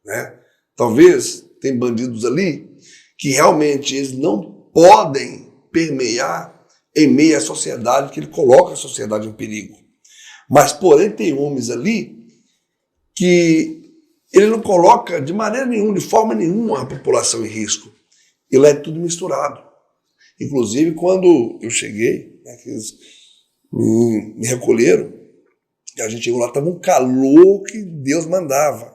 né? Talvez tem bandidos ali que realmente eles não podem permear em meio à sociedade, que ele coloca a sociedade em perigo. Mas, porém, tem homens ali que ele não coloca de maneira nenhuma, de forma nenhuma, a população em risco. Ele é tudo misturado. Inclusive, quando eu cheguei, né, que eles me recolheram, e a gente chegou lá, estava um calor que Deus mandava.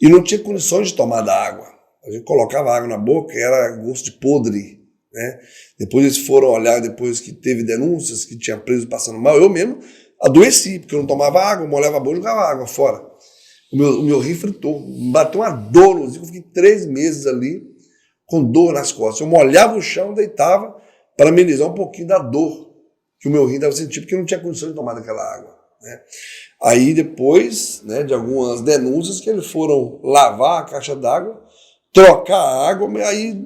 E não tinha condições de tomar da água. A gente colocava água na boca e era gosto de podre, né? Depois eles foram olhar, depois que teve denúncias, que tinha preso passando mal, eu mesmo adoeci, porque eu não tomava água, molhava a boca e jogava água fora. O meu rim fritou, me bateu uma dor no eu fiquei 3 meses ali com dor nas costas. Eu molhava o chão, deitava para amenizar um pouquinho da dor que o meu rim estava sentindo, porque eu não tinha condição de tomar daquela água, né? Aí depois, né, de algumas denúncias, que eles foram lavar a caixa d'água, trocar a água, aí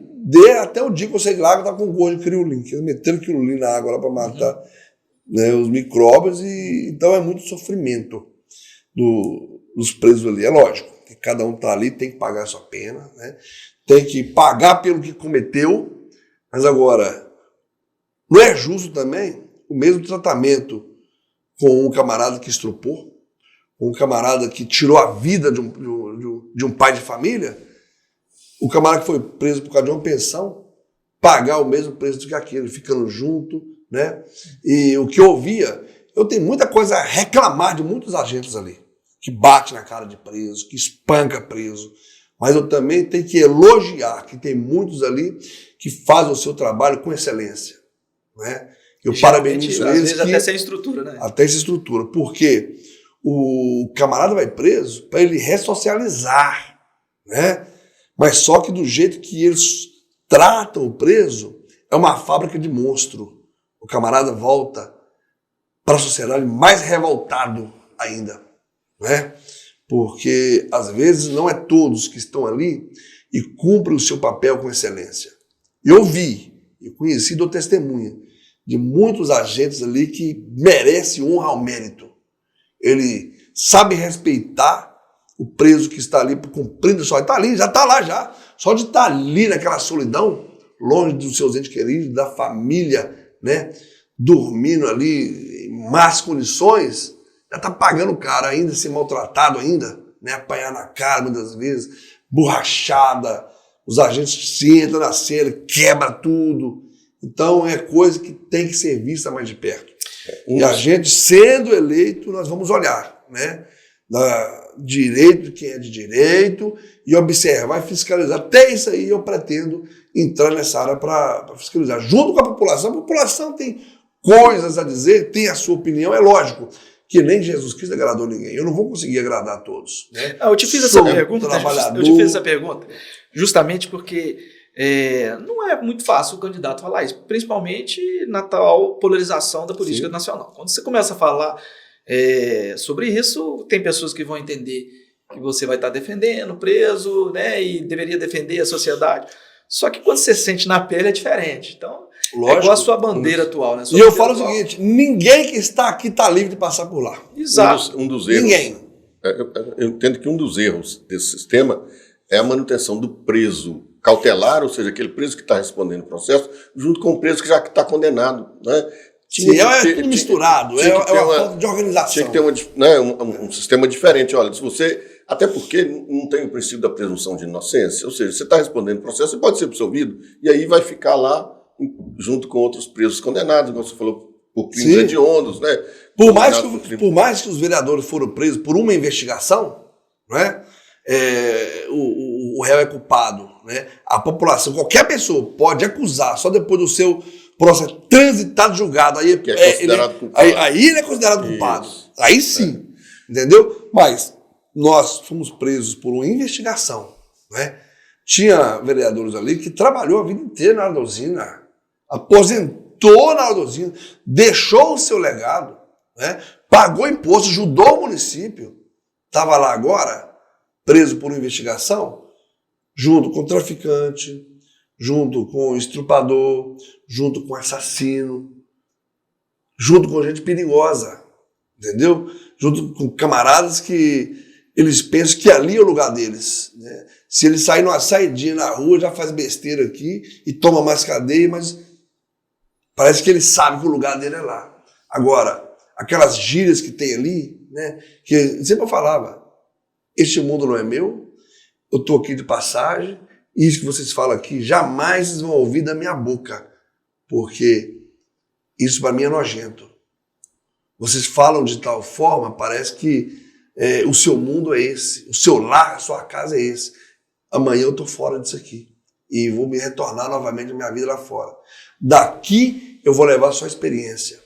até o dia que eu saí de lá, eu estava com gosto de criolina, que eles meteram criolina na água lá para matar, né, os micróbios, e então é muito sofrimento dos presos ali. É lógico que cada um está ali, tem que pagar a sua pena, né? Tem que pagar pelo que cometeu, mas agora, não é justo também o mesmo tratamento com um camarada que estrupou, com um camarada que tirou a vida de um pai de família, o camarada que foi preso por causa de uma pensão pagar o mesmo preço do que aquele, ficando junto, né? E o que eu ouvia, eu tenho muita coisa a reclamar de muitos agentes ali, que bate na cara de preso, que espanca preso, mas eu também tenho que elogiar que tem muitos ali que fazem o seu trabalho com excelência, né? Eu parabenizo às eles vezes até sem estrutura, né? Até sem estrutura, porque o camarada vai preso para ele ressocializar, né? Mas só que do jeito que eles tratam o preso, é uma fábrica de monstro. O camarada volta para a sociedade mais revoltado ainda, né? Porque às vezes não é todos que estão ali e cumprem o seu papel com excelência. Eu conheci, dou testemunha de muitos agentes ali que merecem honra ao mérito. Ele sabe respeitar o preso que está ali cumprindo só. Está ali, já está lá já. Só de estar ali naquela solidão, longe dos seus entes queridos, da família, né? Dormindo ali em más condições, já está pagando o cara ainda, ser maltratado ainda, né? Apanhar na cara muitas vezes, borrachada, os agentes se entram na cela, quebra tudo. Então é coisa que tem que ser vista mais de perto. E a gente, sendo eleito, nós vamos olhar, né? Direito de quem é de direito e observar e fiscalizar. Até isso aí eu pretendo entrar nessa área para fiscalizar. Junto com a população tem coisas a dizer, tem a sua opinião, é lógico que nem Jesus Cristo agradou ninguém. Eu não vou conseguir agradar a todos. Né? Eu te fiz essa pergunta justamente porque não é muito fácil o candidato falar isso, principalmente na tal polarização da política nacional. Quando você começa a falar sobre isso, tem pessoas que vão entender que você vai estar defendendo o preso, né, e deveria defender a sociedade. Só que quando você sente na pele é diferente. Então, lógico, é igual a sua bandeira atual. Né? E eu falo o seguinte, ninguém que está aqui está livre de passar por lá. Exato. Um dos erros, ninguém. Eu entendo que um dos erros desse sistema é a manutenção do preso cautelar, ou seja, aquele preso que está respondendo o processo, junto com o preso que já está condenado. Né? Tudo misturado, é uma falta de organização. Tinha que ter um sistema diferente. Olha, se você... Até porque não tem o princípio da presunção de inocência, ou seja, você está respondendo o processo, você pode ser absolvido, e aí vai ficar lá junto com outros presos condenados, como você falou, por crimes hediondos, né? Por mais que os vereadores foram presos por uma investigação, né? O réu é culpado, né? A população, qualquer pessoa pode acusar só depois do seu processo transitado, julgado, aí ele é considerado culpado. Aí sim, entendeu? Mas nós fomos presos por uma investigação, né? Tinha vereadores ali que trabalhou a vida inteira na área da usina, aposentou na área da usina, deixou o seu legado, né? Pagou imposto, ajudou o município, estava lá agora, preso por uma investigação, junto com o traficante, junto com o estrupador, junto com o assassino, junto com gente perigosa, entendeu? Junto com camaradas que eles pensam que ali é o lugar deles. Né? Se ele sair numa saidinha na rua, já faz besteira aqui e toma mais cadeia, mas parece que ele sabe que o lugar dele é lá. Agora, aquelas gírias que tem ali, né, que sempre eu falava, este mundo não é meu, eu estou aqui de passagem, e isso que vocês falam aqui, jamais vocês vão ouvir da minha boca, porque isso para mim é nojento. Vocês falam de tal forma, parece que o seu mundo é esse, o seu lar, a sua casa é esse. Amanhã eu estou fora disso aqui e vou me retornar novamente à minha vida lá fora. Daqui eu vou levar só a experiência,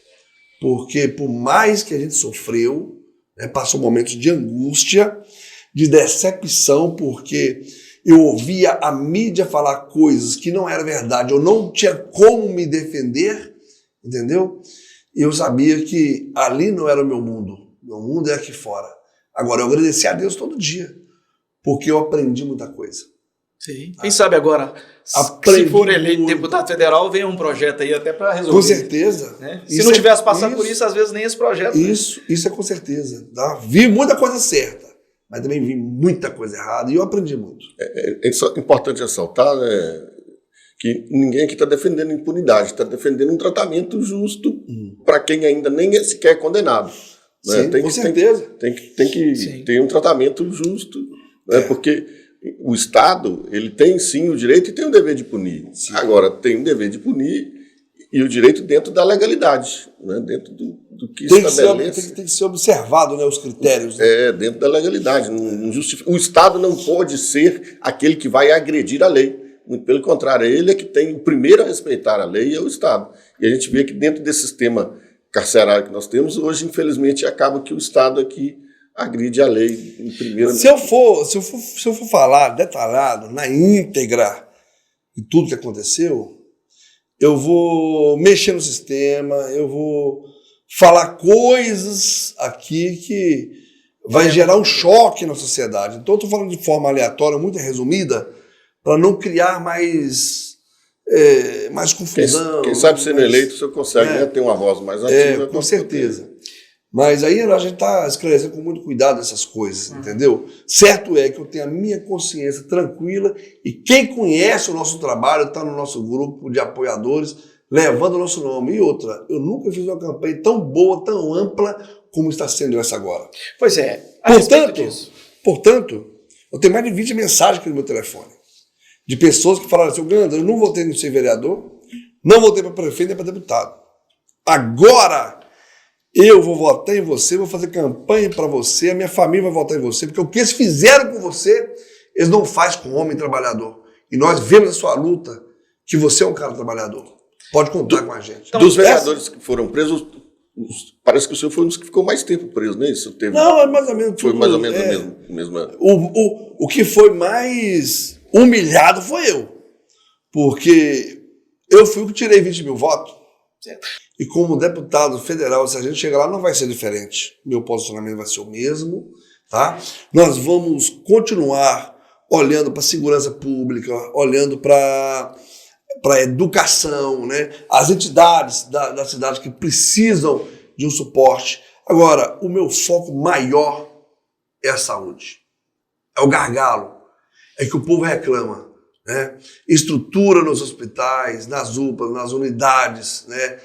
porque por mais que a gente sofreu, né, passou momentos de angústia, de decepção, porque eu ouvia a mídia falar coisas que não era verdade, eu não tinha como me defender, entendeu? E eu sabia que ali não era o meu mundo é aqui fora. Agora, eu agradeci a Deus todo dia, porque eu aprendi muita coisa. Sim. Quem sabe agora, se for eleito deputado federal, vem um projeto aí até para resolver. Com certeza. Né? Se não tivesse passado por isso, às vezes nem esse projeto. Isso é com certeza. Tá? Vi muita coisa certa, mas também vi muita coisa errada e eu aprendi muito. É importante ressaltar que ninguém aqui está defendendo impunidade, está defendendo um tratamento justo para quem ainda nem sequer é condenado. Né? Sim, com certeza. Tem que ter um tratamento justo, né? Porque o Estado, ele tem sim o direito e tem o dever de punir. Sim. Agora, tem o dever de punir e o direito dentro da legalidade, né? Dentro do que estabelece. Tem que ser observado, né, os critérios. Né? Dentro da legalidade. O Estado não pode ser aquele que vai agredir a lei. Muito pelo contrário, ele é que tem o primeiro a respeitar a lei, é o Estado. E a gente vê que dentro desse sistema carcerário que nós temos, hoje, infelizmente, acaba que o Estado aqui agride a lei em primeiro. Se eu for falar detalhado, na íntegra, de tudo que aconteceu, eu vou mexer no sistema, eu vou falar coisas aqui que vai gerar um choque na sociedade. Então, eu estou falando de forma aleatória, muito resumida, para não criar mais confusão. Quem sabe sendo eleito, o senhor consegue, né, ter uma voz mais ativa. Com certeza. Mas aí a gente está esclarecendo com muito cuidado essas coisas, entendeu? Certo é que eu tenho a minha consciência tranquila e quem conhece o nosso trabalho está no nosso grupo de apoiadores, levando o nosso nome. E outra, eu nunca fiz uma campanha tão boa, tão ampla como está sendo essa agora. Pois é. Portanto, eu tenho mais de 20 mensagens aqui no meu telefone de pessoas que falaram assim: Gandra, eu não votei no ser vereador, não votei para prefeito nem para deputado. Agora eu vou votar em você, vou fazer campanha para você, a minha família vai votar em você, porque o que eles fizeram com você, eles não fazem com o homem trabalhador. E nós vemos a sua luta, que você é um cara trabalhador. Pode contar com a gente. Então, dos vereadores que foram presos, parece que o senhor foi um dos que ficou mais tempo preso, não é isso? Não, é mais ou menos. Foi mais ou menos o mesmo. O que foi mais humilhado foi eu. Porque eu fui o que tirei 20 mil votos. Certo. E como deputado federal, se a gente chegar lá, não vai ser diferente. Meu posicionamento vai ser o mesmo, tá? Nós vamos continuar olhando para a segurança pública, olhando para a educação, né? As entidades da cidade que precisam de um suporte. Agora, o meu foco maior é a saúde. É o gargalo. É que o povo reclama, né? Estrutura nos hospitais, nas UPAs, nas unidades, né?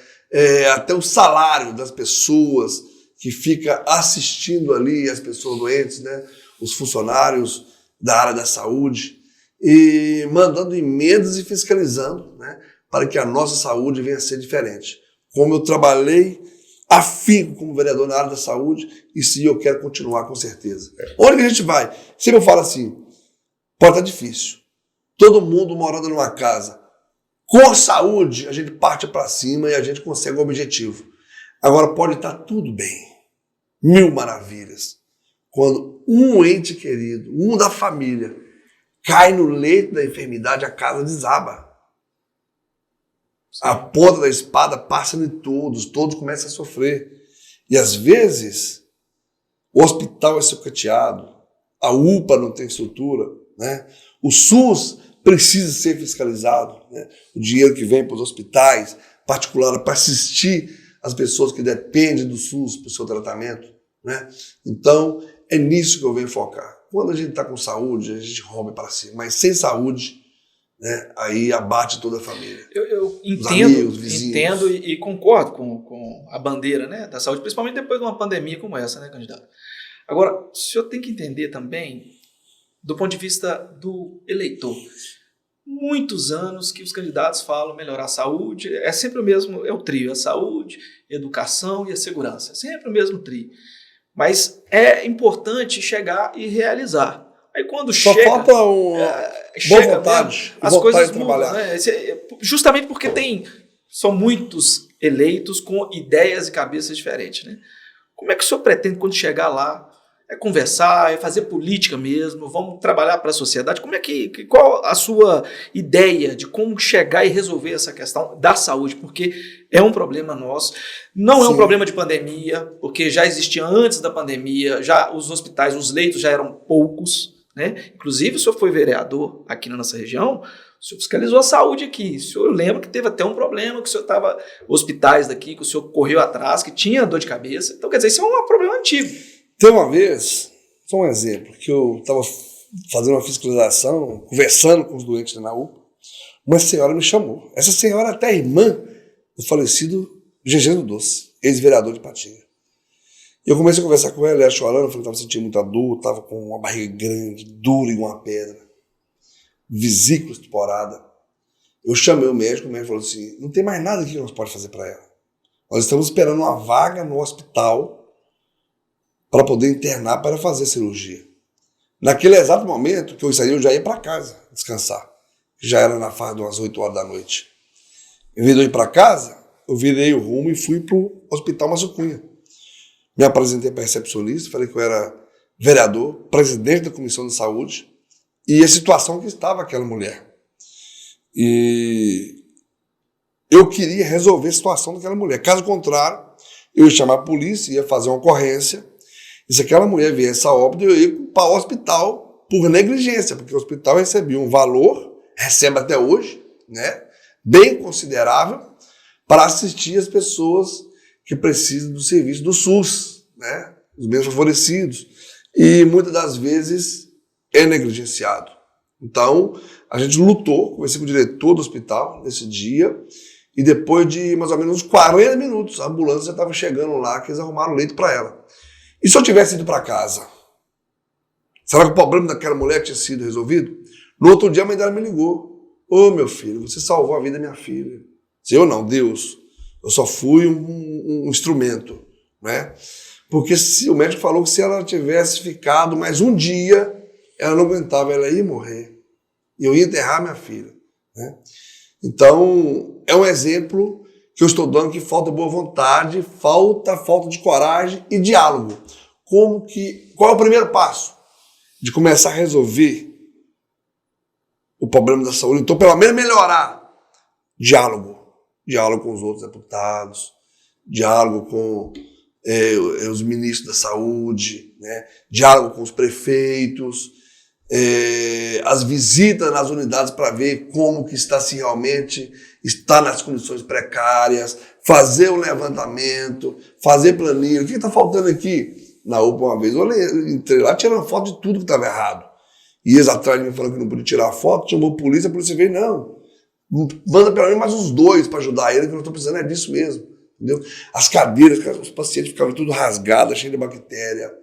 Até o salário das pessoas que fica assistindo ali as pessoas doentes, né? Os funcionários da área da saúde, e mandando emendas e fiscalizando, né? Para que a nossa saúde venha a ser diferente. Como eu trabalhei afinco como vereador na área da saúde, e sim, eu quero continuar com certeza. Onde que a gente vai? Sempre eu falo assim, pode estar difícil. Todo mundo morando numa casa com saúde, a gente parte para cima e a gente consegue o objetivo. Agora, pode estar tudo bem, 1000 maravilhas. Quando um ente querido, um da família, cai no leito da enfermidade, a casa desaba. Sim. A ponta da espada passa em todos começam a sofrer. E às vezes, o hospital é sucateado, a UPA não tem estrutura, né? O SUS precisa ser fiscalizado, né? O dinheiro que vem para os hospitais particulares para assistir as pessoas que dependem do SUS para o seu tratamento, né? Então, é nisso que eu venho focar. Quando a gente está com saúde, a gente rompe para cima, mas sem saúde, né, aí abate toda a família. Eu entendo e concordo com a bandeira, né, da saúde, principalmente depois de uma pandemia como essa, né, candidato? Agora, o senhor tem que entender também, do ponto de vista do eleitor, muitos anos que os candidatos falam melhorar a saúde, é sempre o mesmo, é o trio, a saúde, a educação e a segurança, é sempre o mesmo trio. Mas é importante chegar e realizar. Aí quando só chega... falta boa vontade, as coisas mudam, né? Justamente porque são muitos eleitos com ideias e cabeças diferentes, né? Como é que o senhor pretende, quando chegar lá, conversar, fazer política mesmo, vamos trabalhar para a sociedade? Qual a sua ideia de como chegar e resolver essa questão da saúde? Porque é um problema nosso, não é um problema de pandemia, porque já existia antes da pandemia, já os hospitais, os leitos já eram poucos, né? Inclusive o senhor foi vereador aqui na nossa região, o senhor fiscalizou a saúde aqui, o senhor lembra que teve até um problema, que o senhor estava hospitais daqui, que o senhor correu atrás, que tinha dor de cabeça, então quer dizer, isso é um problema antigo. Tem uma vez, só um exemplo, que eu estava fazendo uma fiscalização, conversando com os doentes na UPA, uma senhora me chamou. Essa senhora é até irmã do falecido Gegeno Doce, ex-vereador de Patinga. E eu comecei a conversar com ela chorando, falei que estava sentindo muita dor, estava com uma barriga grande, dura igual uma pedra. vesícula estuporada. Eu chamei o médico falou assim, não tem mais nada que nós podemos fazer para ela. Nós estamos esperando uma vaga no hospital para poder internar para fazer a cirurgia. Naquele exato momento que eu saí, eu já ia para casa descansar. Já era na fase de umas 8 horas da noite. Em vez de eu ir para casa, eu virei o rumo e fui para o Hospital Márcio Cunha. Me apresentei para a recepcionista, falei que eu era vereador, presidente da Comissão de Saúde, e a situação que estava aquela mulher. E eu queria resolver a situação daquela mulher. Caso contrário, eu ia chamar a polícia, ia fazer uma ocorrência, e se aquela mulher viesse a óbito, eu ia para o hospital por negligência, porque o hospital recebia um valor, recebe até hoje, né, bem considerável, para assistir as pessoas que precisam do serviço do SUS, né, os menos favorecidos, e muitas das vezes é negligenciado. Então, a gente lutou, conversei com o diretor do hospital nesse dia, e depois de mais ou menos uns 40 minutos, a ambulância já estava chegando lá, que eles arrumaram leito para ela. E se eu tivesse ido para casa? Será que o problema daquela mulher tinha sido resolvido? No outro dia a mãe dela me ligou. Ô meu filho, você salvou a vida da minha filha. Eu não, Deus. Eu só fui um instrumento, né? Porque o médico falou que se ela tivesse ficado mais um dia, ela não aguentava, ela ia morrer. E eu ia enterrar minha filha, né? Então, é um exemplo que eu estou dando que falta boa vontade, falta de coragem e diálogo. Qual é o primeiro passo? De começar a resolver o problema da saúde. Então, pelo menos melhorar. Diálogo. Diálogo com os outros deputados, diálogo com os ministros da saúde, né? Diálogo com os prefeitos, as visitas nas unidades para ver como que está, se realmente está nas condições precárias, fazer o levantamento, fazer planilha. O que está faltando aqui? Na UPA uma vez, eu entrei lá tirando foto de tudo que estava errado. E eles atrás de mim falando que não podia tirar foto, chamou a polícia veio, não. Manda pelo menos mais uns 2 para ajudar ele, que eu não estou precisando disso mesmo. Entendeu? As cadeiras, os pacientes ficavam tudo rasgadas, cheios de bactéria.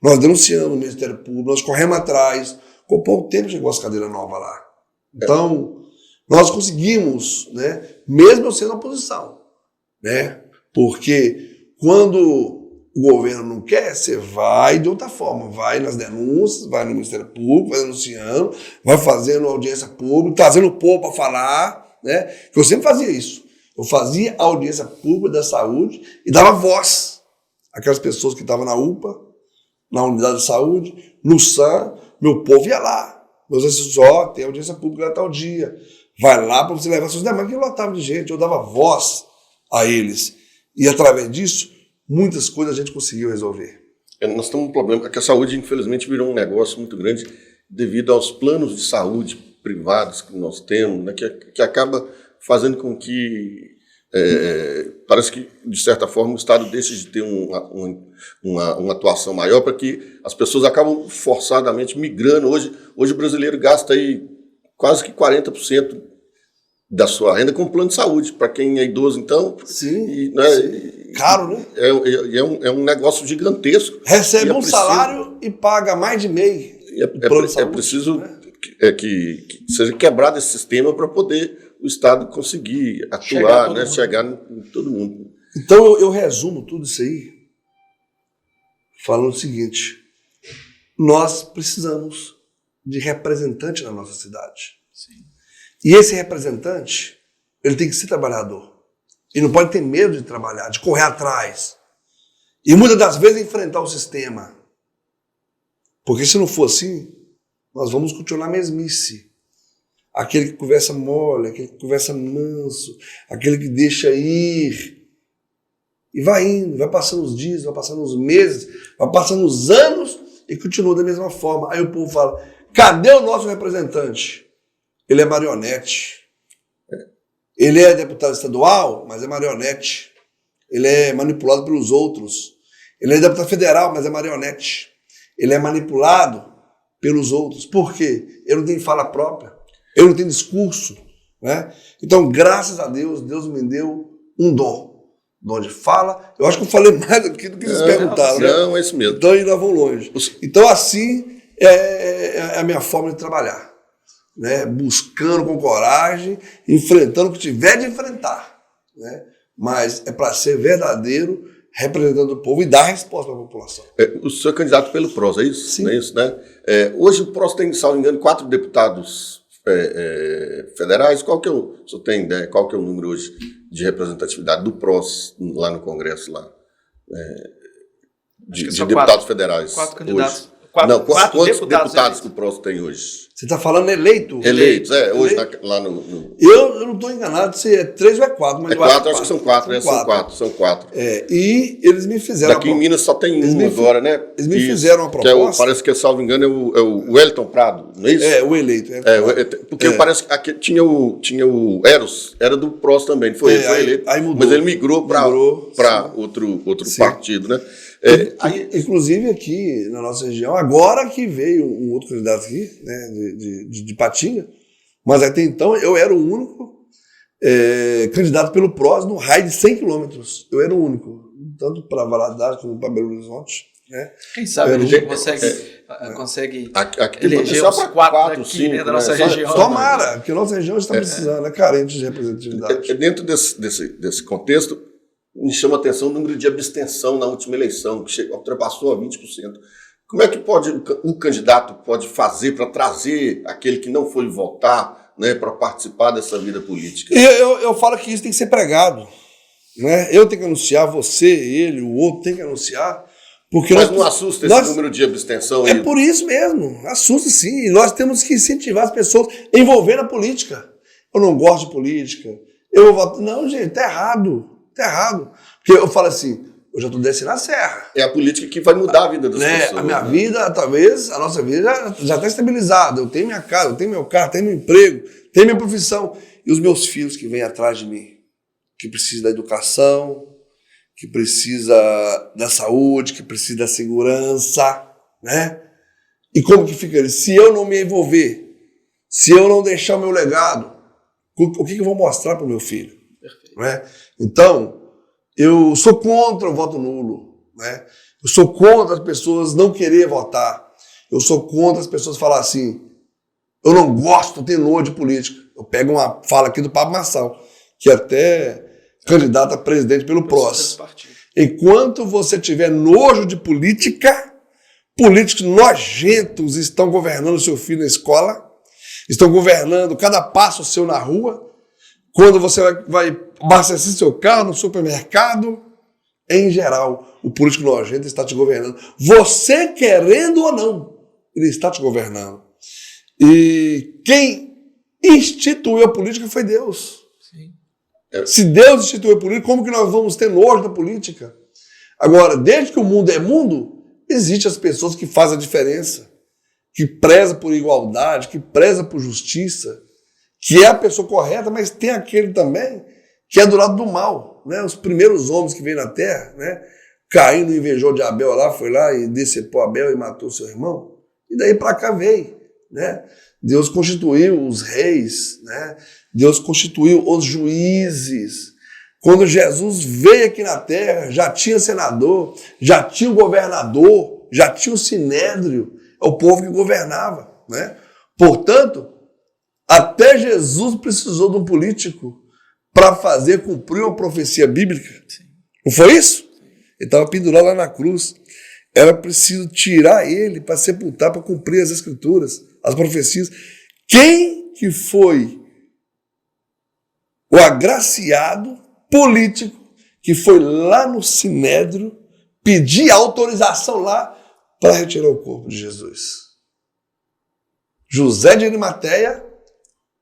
Nós denunciamos o Ministério Público, nós corremos atrás. Com pouco tempo chegou as cadeiras novas lá. Então, nós conseguimos, né, mesmo eu sendo oposição, né, porque quando o governo não quer, você vai de outra forma, vai nas denúncias, vai no Ministério Público, vai denunciando, vai fazendo audiência pública, trazendo o povo para falar, né? Eu sempre fazia isso. Eu fazia a audiência pública da saúde e dava voz àquelas pessoas que estavam na UPA, na unidade de saúde, no SAM, meu povo ia lá. Meus assessores, tem audiência pública lá tal dia. Vai lá para você levar seus demandas, que lotava de gente. Eu dava voz a eles. E através disso, muitas coisas a gente conseguiu resolver. Nós temos um problema, que a saúde, infelizmente, virou um negócio muito grande devido aos planos de saúde privados que nós temos, né, que acaba fazendo com que parece que, de certa forma, o Estado deixe de ter uma atuação maior, para que as pessoas acabam forçadamente migrando. Hoje o brasileiro gasta aí quase que 40% da sua renda com plano de saúde, para quem é idoso, então. Sim, né, sim. Caro, né? É um negócio gigantesco. Recebe um salário e paga mais de meio. É preciso, né, que seja quebrado esse sistema para poder o Estado conseguir atuar, né, chegar em todo mundo. Então eu resumo tudo isso aí falando o seguinte: nós precisamos de representante na nossa cidade. Sim. E esse representante, ele tem que ser trabalhador. Ele não pode ter medo de trabalhar, de correr atrás. E muitas das vezes enfrentar o sistema. Porque se não for assim, nós vamos continuar a mesmice. Aquele que conversa mole, aquele que conversa manso, aquele que deixa ir. E vai indo, vai passando os dias, vai passando os meses, vai passando os anos e continua da mesma forma. Aí o povo fala, cadê o nosso representante? Ele é marionete. Ele é deputado estadual, mas é marionete. Ele é manipulado pelos outros. Ele é deputado federal, mas é marionete. Ele é manipulado pelos outros. Por quê? Ele não tem fala própria. Ele não tem discurso, né? Então, graças a Deus, Deus me deu um dom. Dom de fala. Eu acho que eu falei mais aqui do que vocês perguntaram. Não, é isso mesmo. Então, ainda vão longe. Então, assim, é a minha forma de trabalhar. né, buscando com coragem, enfrentando o que tiver de enfrentar, né, mas é para ser verdadeiro, representando o povo e dar resposta à população. O senhor é candidato pelo PROS, é isso? Sim. Não é isso, né? Hoje o PROS tem, salvo engano, 4 deputados federais. Qual que é o senhor tem ideia? Qual que é o número hoje de representatividade do PROS lá no Congresso lá? De deputados federais. 4 candidatos. Hoje. Quatro Quantos deputados eleitos que o PROS tem hoje? Você está falando eleito? Eleitos, hoje lá no... Eu não estou enganado se é 3 ou é 4. Mas 4, acho que são 4, são 4. E eles me fizeram... Daqui em Minas só tem um agora, né? Eles me fizeram uma proposta... parece que, salvo engano, é o Wellington Prado, não é isso? O eleito. Porque parece que aqui tinha o Eros, era do PROS também, foi eleito. Aí mudou. Mas ele migrou para outro partido, né? Inclusive aqui na nossa região, agora que veio um outro candidato aqui, né, de Patinga, mas até então eu era o único candidato pelo PROS no raio de 100 quilômetros. Eu era o único, tanto para Valadares como para Belo Horizonte. Né? Quem sabe a gente consegue eleger os 4 aqui dentro da nossa região. Tomara, porque a nossa região está precisando, é carente de representatividade. Dentro desse contexto, me chama a atenção o número de abstenção na última eleição, que ultrapassou a 20%. Como é que o candidato pode fazer para trazer aquele que não foi votar, né, para participar dessa vida política? Eu falo que isso tem que ser pregado. Né? Eu tenho que anunciar, você, ele, o outro tem que anunciar. Porque mas não assusta esse número de abstenção? É por isso mesmo, assusta sim. E nós temos que incentivar as pessoas a envolver na política. Eu não gosto de política, eu vou votar. Não, gente, tá errado. Tá errado. Porque eu falo assim, eu já estou descendo a serra. É a política que vai mudar a vida das pessoas. A minha vida, talvez, a nossa vida já está estabilizada. Eu tenho minha casa, eu tenho meu carro, tenho meu emprego, tenho minha profissão. E os meus filhos que vêm atrás de mim, que precisam da educação, que precisam da saúde, que precisam da segurança, né? E como que fica isso? Se eu não me envolver, se eu não deixar o meu legado, o que eu vou mostrar para o meu filho? Não é? Então, eu sou contra o voto nulo, né? Eu sou contra as pessoas não querer votar. Eu sou contra as pessoas falar assim, eu não gosto, tenho nojo de política. Eu pego uma fala aqui do Pablo Marçal, que é até candidato a presidente pelo PROS. Enquanto você tiver nojo de política, políticos nojentos estão governando seu filho na escola, estão governando cada passo seu na rua, quando você vai abastecer seu carro no supermercado, em geral, o político nojento está te governando. Você querendo ou não, ele está te governando. E quem instituiu a política foi Deus. Sim. Se Deus instituiu a política, como que nós vamos ter nojo da política? Agora, desde que o mundo é mundo, existem as pessoas que fazem a diferença, que prezam por igualdade, que prezam por justiça, que é a pessoa correta, mas tem aquele também que é do lado do mal, né? Os primeiros homens que veio na Terra, né? Caim invejou de Abel lá, foi lá e decepou Abel e matou seu irmão. E daí para cá veio, né? Deus constituiu os reis, né? Deus constituiu os juízes. Quando Jesus veio aqui na Terra, já tinha senador, já tinha o governador, já tinha o sinédrio, é o povo que governava, né? Portanto, até Jesus precisou de um político para fazer cumprir uma profecia bíblica. Sim. Não foi isso? Ele estava pendurado lá na cruz. Era preciso tirar ele para sepultar, para cumprir as escrituras, as profecias. Quem que foi o agraciado político que foi lá no Sinédrio pedir autorização lá para retirar o corpo de Jesus? José de Arimateia,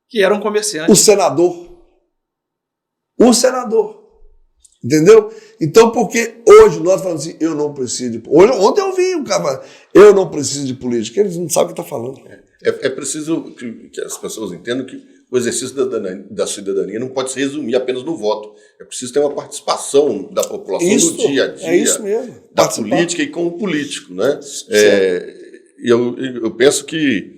que era um comerciante. O senador. Entendeu? Então, porque hoje nós falamos assim, eu não preciso de... Ontem eu vi o cara, eu não preciso de política. Eles não sabem o que está falando. É preciso que as pessoas entendam que o exercício da cidadania não pode se resumir apenas no voto. É preciso ter uma participação da população no dia a dia. É isso mesmo. Da política e com o político, né? Eu penso que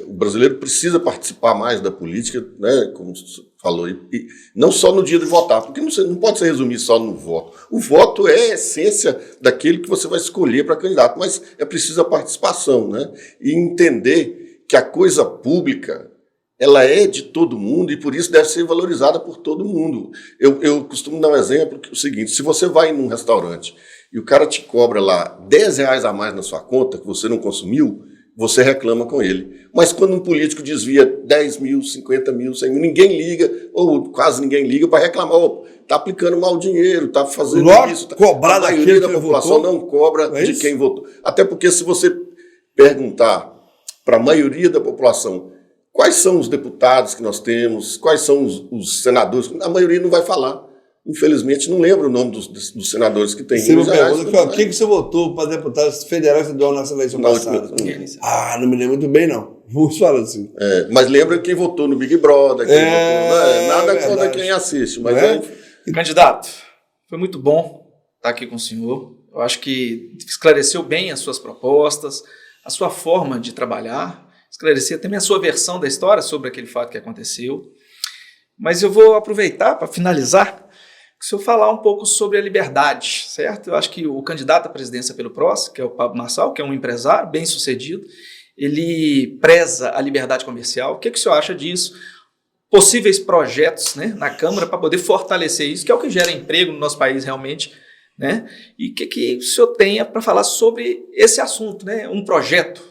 o brasileiro precisa participar mais da política, né, como você falou, e não só no dia de votar, porque não pode se resumir só no voto. O voto é a essência daquele que você vai escolher para candidato, mas é preciso a participação, né, e entender que a coisa pública ela é de todo mundo e por isso deve ser valorizada por todo mundo. Eu costumo dar um exemplo que é o seguinte: se você vai num restaurante e o cara te cobra lá R$10 a mais na sua conta que você não consumiu, você reclama com ele. Mas quando um político desvia 10 mil, 50 mil, 100 mil, ninguém liga, ou quase ninguém liga para reclamar. Está aplicando mal dinheiro, está fazendo isso. Cobrar a maioria da população votou, não cobra de quem votou. Até porque se você perguntar para a maioria da população quais são os deputados que nós temos, quais são os senadores, a maioria não vai falar. Infelizmente, não lembro o nome dos senadores que tem. Você me pergunta, o que você votou para deputados federais e estadual nessa eleição passada? Não me lembro muito bem, não. Vamos falar assim. Mas lembra quem votou no Big Brother, quem votou, nada contra quem assiste. Mas Candidato, foi muito bom estar aqui com o senhor. Eu acho que esclareceu bem as suas propostas, a sua forma de trabalhar, esclarecer também a sua versão da história sobre aquele fato que aconteceu. Mas eu vou aproveitar para finalizar, que o senhor falar um pouco sobre a liberdade, certo? Eu acho que o candidato à presidência pelo PROS, que é o Pablo Marçal, que é um empresário bem sucedido, ele preza a liberdade comercial. O que o senhor acha disso? Possíveis projetos, né, na Câmara para poder fortalecer isso, que é o que gera emprego no nosso país realmente, né? E o que o senhor tenha para falar sobre esse assunto, né? Um projeto.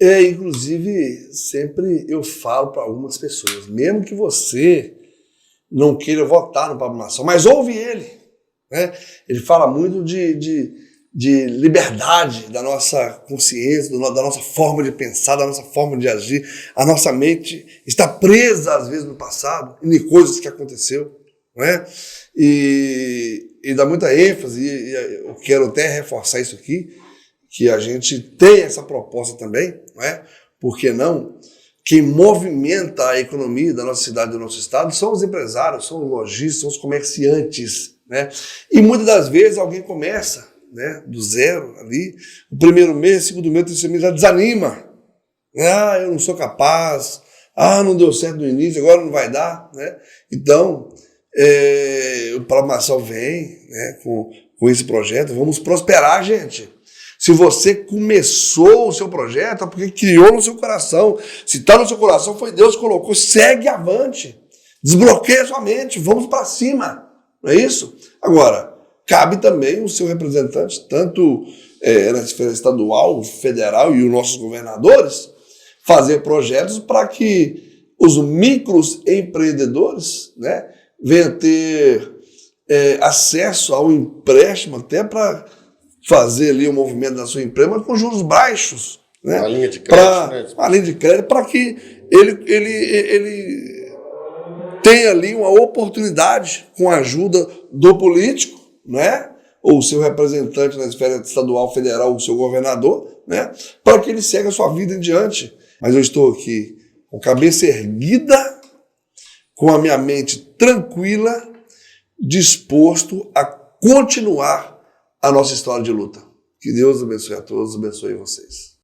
Inclusive, sempre eu falo para algumas pessoas, mesmo que você não queira votar no Pablo Marçal, mas ouve ele, né? Ele fala muito de liberdade da nossa consciência, da nossa forma de pensar, da nossa forma de agir. A nossa mente está presa, às vezes, no passado, em coisas que aconteceu, não é? E dá muita ênfase, e eu quero até reforçar isso aqui, que a gente tem essa proposta também, não é? Por que não? Quem movimenta a economia da nossa cidade, do nosso estado, são os empresários, são os lojistas, são os comerciantes, né? E muitas das vezes alguém começa, né, do zero ali, o primeiro mês, o segundo mês, o terceiro mês já desanima. Eu não sou capaz, não deu certo no início, agora não vai dar, né? Então, o Pablo Marçal vem, né, com esse projeto. Vamos prosperar, gente. Se você começou o seu projeto, é porque criou no seu coração. Se está no seu coração, foi Deus que colocou. Segue avante. Desbloqueia sua mente. Vamos para cima. Não é isso? Agora, cabe também o seu representante, tanto na esfera estadual, federal e os nossos governadores, fazer projetos para que os microempreendedores, né, venham ter acesso ao empréstimo até para fazer ali o movimento da sua empresa, mas com juros baixos, né? Uma linha de crédito, uma linha de crédito para que ele tenha ali uma oportunidade com a ajuda do político, né? Ou o seu representante na esfera estadual, federal, o seu governador, né? Para que ele segue a sua vida em diante. Mas eu estou aqui com a cabeça erguida, com a minha mente tranquila, disposto a continuar a nossa história de luta. Que Deus abençoe a todos, abençoe vocês.